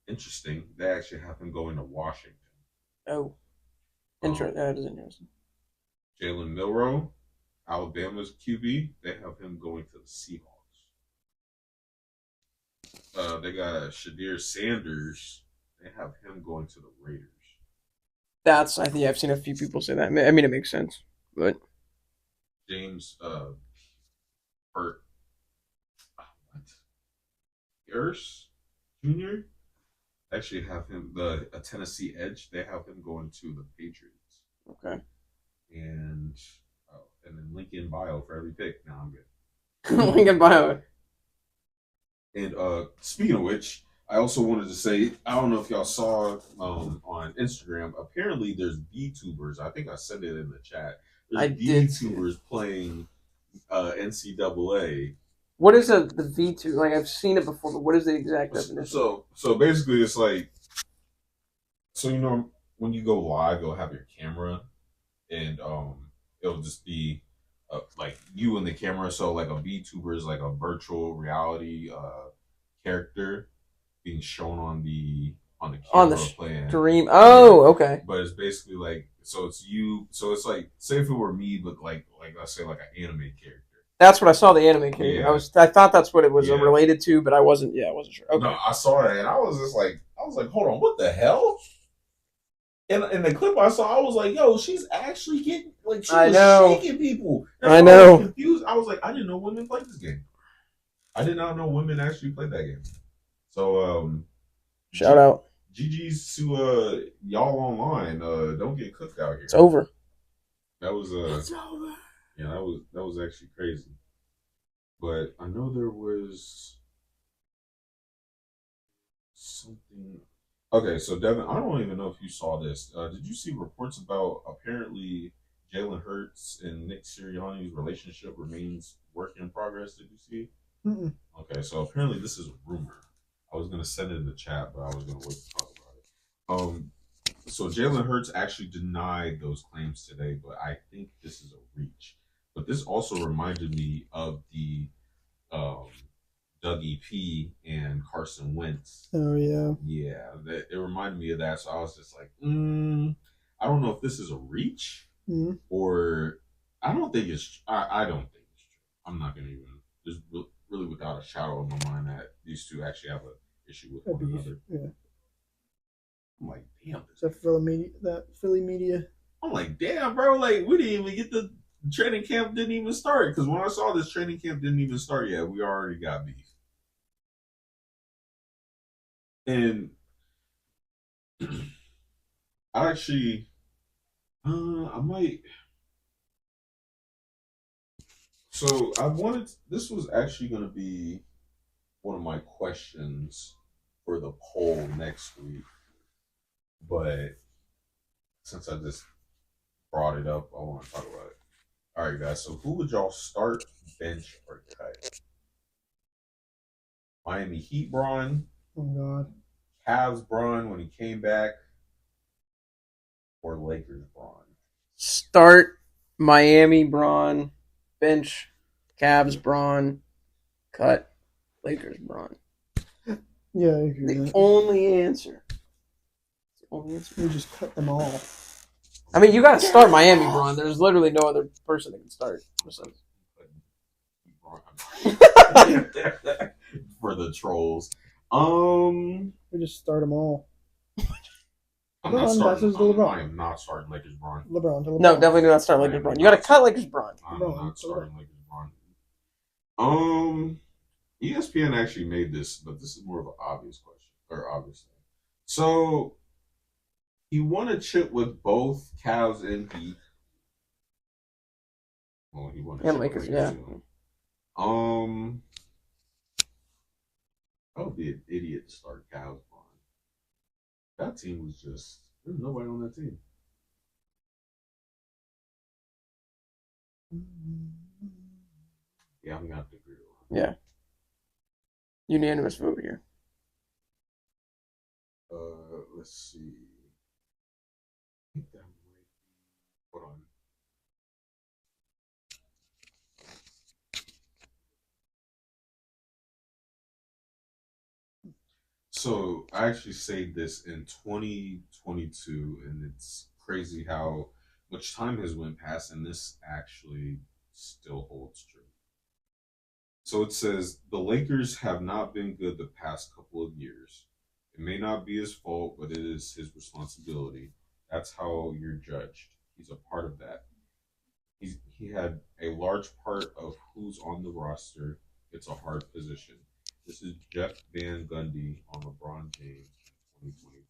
interesting. They actually have him going to Washington. Oh, that is interesting. Jalen Milroe, Alabama's QB. They have him going to the Seahawks. They got Shadir Sanders. They have him going to the Raiders. I think I've seen a few people say that. I mean, it makes sense, but James Burt Pierce Jr. Actually have him a Tennessee edge. They have him going to the Patriots. Okay. And then Lincoln Bio for every pick. Now I'm good. Lincoln Bio. And speaking of which, I also wanted to say, I don't know if y'all saw on Instagram. Apparently, there's VTubers. I think I said it in the chat. There's VTubers playing NCAA. What is the V2? Like, I've seen it before, but what is the exact definition? So basically, it's like, so when you go live, you'll have your camera, and it'll just be like you and the camera. So like a VTuber is like a virtual reality character being shown on the camera playing stream. Oh, okay. But it's basically like, so it's you. So it's like, say if it were me, but like let's say like an anime character. That's what I saw, the anime character. Yeah. I thought that's what it was related to, but I wasn't sure. Okay. No, I saw that and I was like, hold on, what the hell? And in the clip I saw, I was like, yo, she's actually getting, like, she was shaking people. I know. I was confused. I was like, I didn't know women played this game. I did not know women actually played that game. So, shout out. GG's to y'all online. Don't get cooked out here. It's over. That was it's over. Yeah, that was actually crazy. But I know there was something. Okay, so Devin, I don't even know if you saw this. Did you see reports about apparently Jalen Hurts and Nick Sirianni's relationship remains work in progress? Did you see? Mm-mm. Okay, so apparently this is a rumor. I was gonna send it in the chat, but I was gonna wait to talk about it. So Jalen Hurts actually denied those claims today, but I think this is a reach. But this also reminded me of the Dougie P and Carson Wentz. Oh yeah. Yeah, it reminded me of that. So I was just like, I don't know if this is a reach or I don't think it's. I don't think it's true. I'm not gonna even. There's really without a shadow in my mind that these two actually have an issue with one another. Yeah. I'm like, damn. That Philly media. I'm like, damn, bro. Like, we didn't even get the training camp. Didn't even start because when I saw this training camp didn't even start yet. We already got beef. And I actually, I might. So I wanted. This was actually going to be one of my questions for the poll next week, but since I just brought it up, I want to talk about it. All right, guys. So who would y'all start, bench, or cut? Miami Heat Braun, Oh God. Cavs Braun when he came back, or Lakers Braun? Start Miami Braun, bench Cavs Braun, cut Lakers Braun. Yeah, I agree with The that. only answer. The only answer. We just cut them all. I mean, you got to start Miami Braun. There's literally no other person that can start. For the trolls. We just start them all. I'm not starting. LeBron. I am not starting Lakers Braun. LeBron to LeBron. No, definitely do not start Lakers Braun. You got to cut Lakers Braun. I'm not starting Lakers Braun. ESPN actually made this, but this is more of an obvious question or obvious thing. So he won a chip with both Cavs and Heat. Well, he won a chip Lakers, with yeah. Too. I would be an idiot to start Cavs Braun. That team was just there's nobody on that team. Yeah, I'm gonna have to agree with Yeah. Unanimous vote here. Let's see. I think that might be. Hold on. So I actually saved this in 2022, and it's crazy how much time has went past, and this actually still holds true. So it says the Lakers have not been good the past couple of years. It may not be his fault, but it is his responsibility. That's how you're judged. He's a part of that. He had a large part of who's on the roster. It's a hard position. This is Jeff Van Gundy on LeBron James in 2022.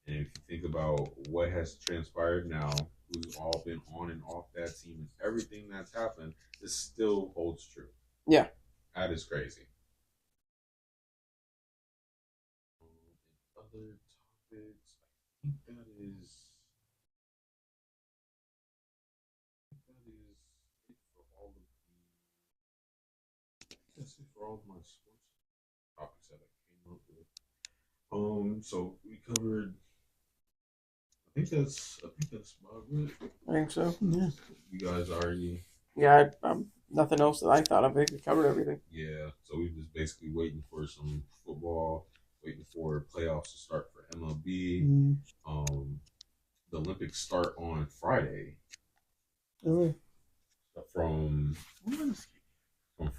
And if you think about what has transpired now, who's all been on and off that team, and everything that's happened, this still holds true. Yeah. That is crazy. Other topics, I think that is it for all of that's it for all of my sports topics that I came up with. So we covered. I think that's about it. I think so. Yeah. You guys already. Yeah, nothing else that I thought of. I think we covered everything. Yeah, so we're just basically waiting for some football, waiting for playoffs to start for MLB. The Olympics start on Friday. Okay. From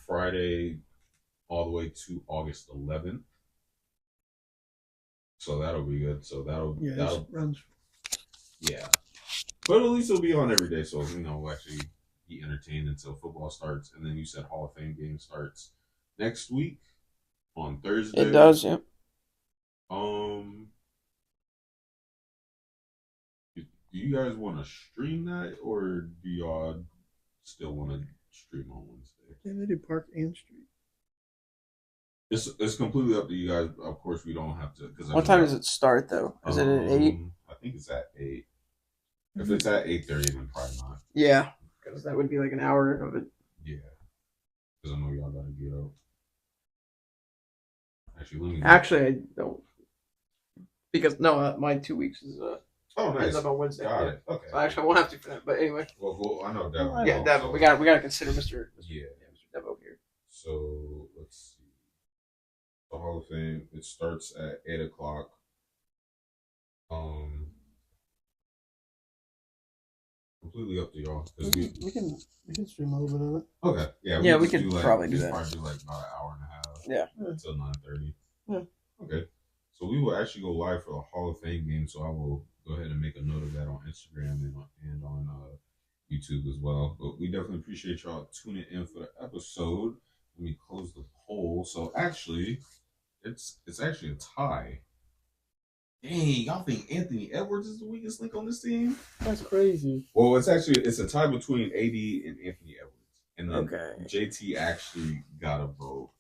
Friday all the way to August 11th. So that'll be good. So that'll runs. Yeah, but at least it'll be on every day, so we'll actually be entertained until football starts. And then you said Hall of Fame game starts next week on Thursday. It does, yeah. Do you guys want to stream that, or do y'all still want to stream on Wednesday? Yeah, they do Park and Street. It's completely up to you guys. Of course, we don't have to. What time does it start, though? Is it at 8? I think it's at 8. If it's at 8:30, then probably not. Yeah, because that would be like an hour of it. Yeah, because I know y'all gotta get up. Actually, I don't. Because my 2 weeks is nice. up on Wednesday. Got it. Okay. So actually, I won't have to for that. But anyway. Well, I know Devin. Yeah, Devin. We got to consider Mr. Yeah, Mr. Devo here. So let's see. The Hall of Fame. It starts at 8:00. Completely up to y'all. We can stream a little bit of it. Okay. Yeah, we could probably do that. Probably do like about an hour and a half. Yeah. Until 9:30. Yeah. Okay. So we will actually go live for the Hall of Fame game. So I will go ahead and make a note of that on Instagram and on YouTube as well. But we definitely appreciate y'all tuning in for the episode. Let me close the poll. So actually, it's actually a tie. Dang, y'all think Anthony Edwards is the weakest link on this team? That's crazy. Well, it's a tie between AD and Anthony Edwards. And then Okay. JT actually got a vote.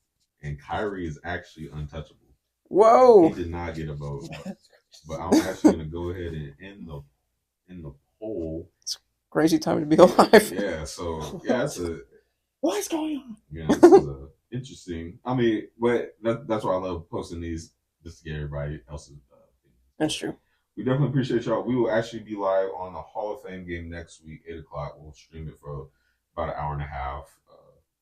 And Kyrie is actually untouchable. Whoa. He did not get a vote. But I'm actually going to go ahead and end the poll. It's a crazy time to be alive. Yeah, so, yeah, that's a... What is going on? Yeah, this is interesting. I mean, but that's why I love posting these just to get everybody else's opinion. That's true. We definitely appreciate y'all. We will actually be live on the Hall of Fame game next week, 8 o'clock. We'll stream it for about an hour and a half.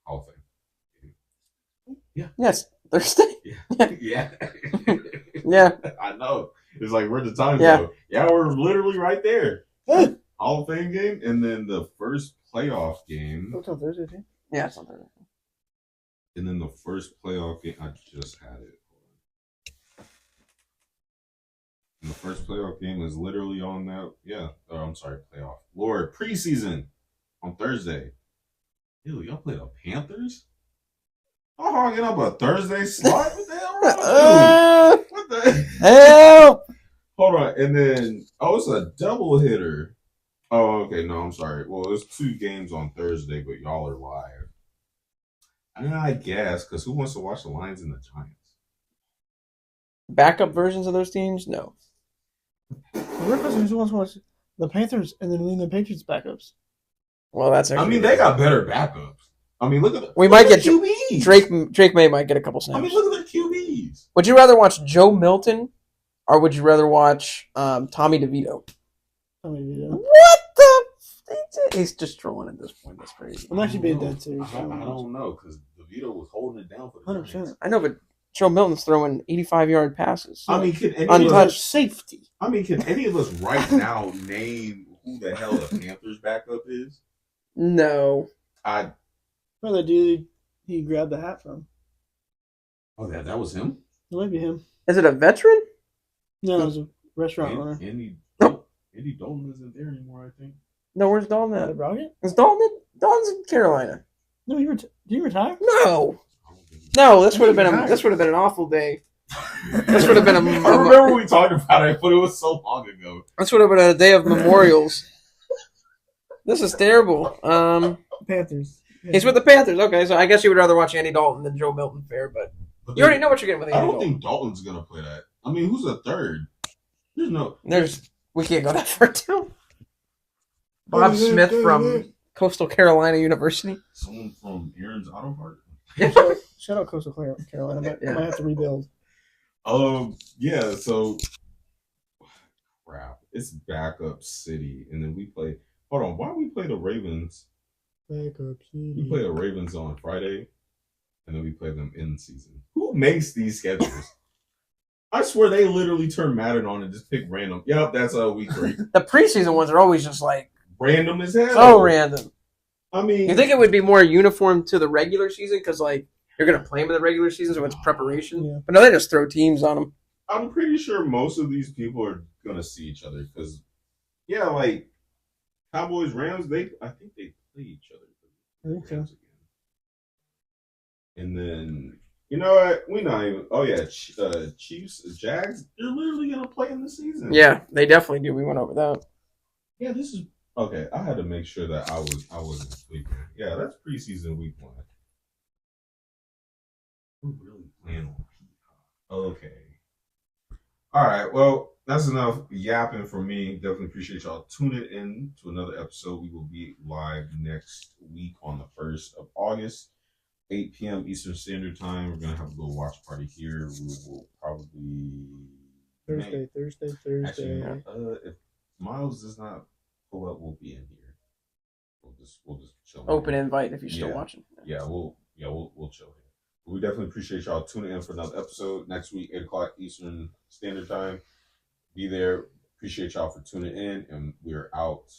Hall of Fame. Yeah. Yes, Thursday. Yeah. Yeah. Yeah. I know. It's like, where'd the time Yeah. go? Yeah, we're literally right there. Hall of Fame game, and then the first playoff game. What's on Thursday, too? Yeah, it's on Thursday. And then the first playoff game, I just had it. And the first playoff game is literally on that. Yeah. Oh, I'm sorry, playoff. Lord, preseason on Thursday. Ew, y'all play the Panthers? I'm hogging up a Thursday slot? What the hell wrong with you? What the Help! Hold on. And then, it's a double hitter. Oh, okay. No, I'm sorry. Well, there's 2 games on Thursday, but y'all are live. I guess, because who wants to watch the Lions and the Giants? Backup versions of those teams? No. The real question is who wants to watch the Panthers and the New England Patriots backups? Well, that's actually... I mean, they got better backups. I mean, look at We might get QBs. Drake May might get a couple snaps. I mean, look at their QBs. Would you rather watch Joe Milton or would you rather watch Tommy DeVito? What the? He's just trolling at this point. That's crazy. I'm actually being dead serious. I don't know because DeVito was holding it down for the 100%. I know, but Joe Milton's throwing 85-yard passes. I mean, can any untouched safety? I mean, can any of us right now name who the hell the Panthers backup is? No. Or the dude he grabbed the hat from. Oh, that was him? It might be him. Is it a veteran? No, it was a restaurant owner. Andy Dalton isn't there anymore, I think. No, where's Dalton The at? Rocket? Is Dalton? Dalton's in Carolina. No, did you retire? No. No, this would have been an awful day. This would have been I remember we talked about it, but it was so long ago. This would have been a day of memorials. This is terrible. Panthers. Yeah. He's with the Panthers. Okay, so I guess you would rather watch Andy Dalton than Joe Milton. Fair, but you already know what you're getting with Andy Dalton. I don't think Dalton's gonna play that. I mean, who's a third? We can't go that far down. Bob Smith from Coastal Carolina University. Someone from Aaron's Auto Park. Shout out Coastal Carolina. Might have to rebuild. Yeah. So, crap. It's backup city, and then we play. Hold on. Why do we play the Ravens? Backup city. We play the Ravens on Friday, and then we play them in season. Who makes these schedules? I swear they literally turn Madden on and just pick random. Yep, that's week 3. The preseason ones are always just like Random as hell. so random. I mean, You think it would be more uniform to the regular season because like you're gonna play them in the regular season, so it's preparation. Yeah. But no, they just throw teams on them. I'm pretty sure most of these people are gonna see each other because, yeah, like Cowboys, Rams, I think they play each other. I think so. Again. And then you know what? We not even. Oh yeah, Chiefs, Jags. They're literally gonna play in the season. Yeah, they definitely do. We went over that. Yeah, this is okay. I had to make sure that I wasn't sleeping. Yeah, that's preseason week 1. We're really playing on Peacock. Okay. All right. Well, that's enough yapping from me. Definitely appreciate y'all tuning in to another episode. We will be live next week on the 1st of August, 8 p.m. Eastern Standard Time. We're gonna have a little watch party here. We will probably Thursday. Actually, if Miles does not pull up, we'll be in here. We'll just chill. Open invite if you're still watching. Yeah, we'll chill here. We definitely appreciate y'all tuning in for another episode next week, 8 o'clock Eastern Standard Time. Be there. Appreciate y'all for tuning in, and we're out.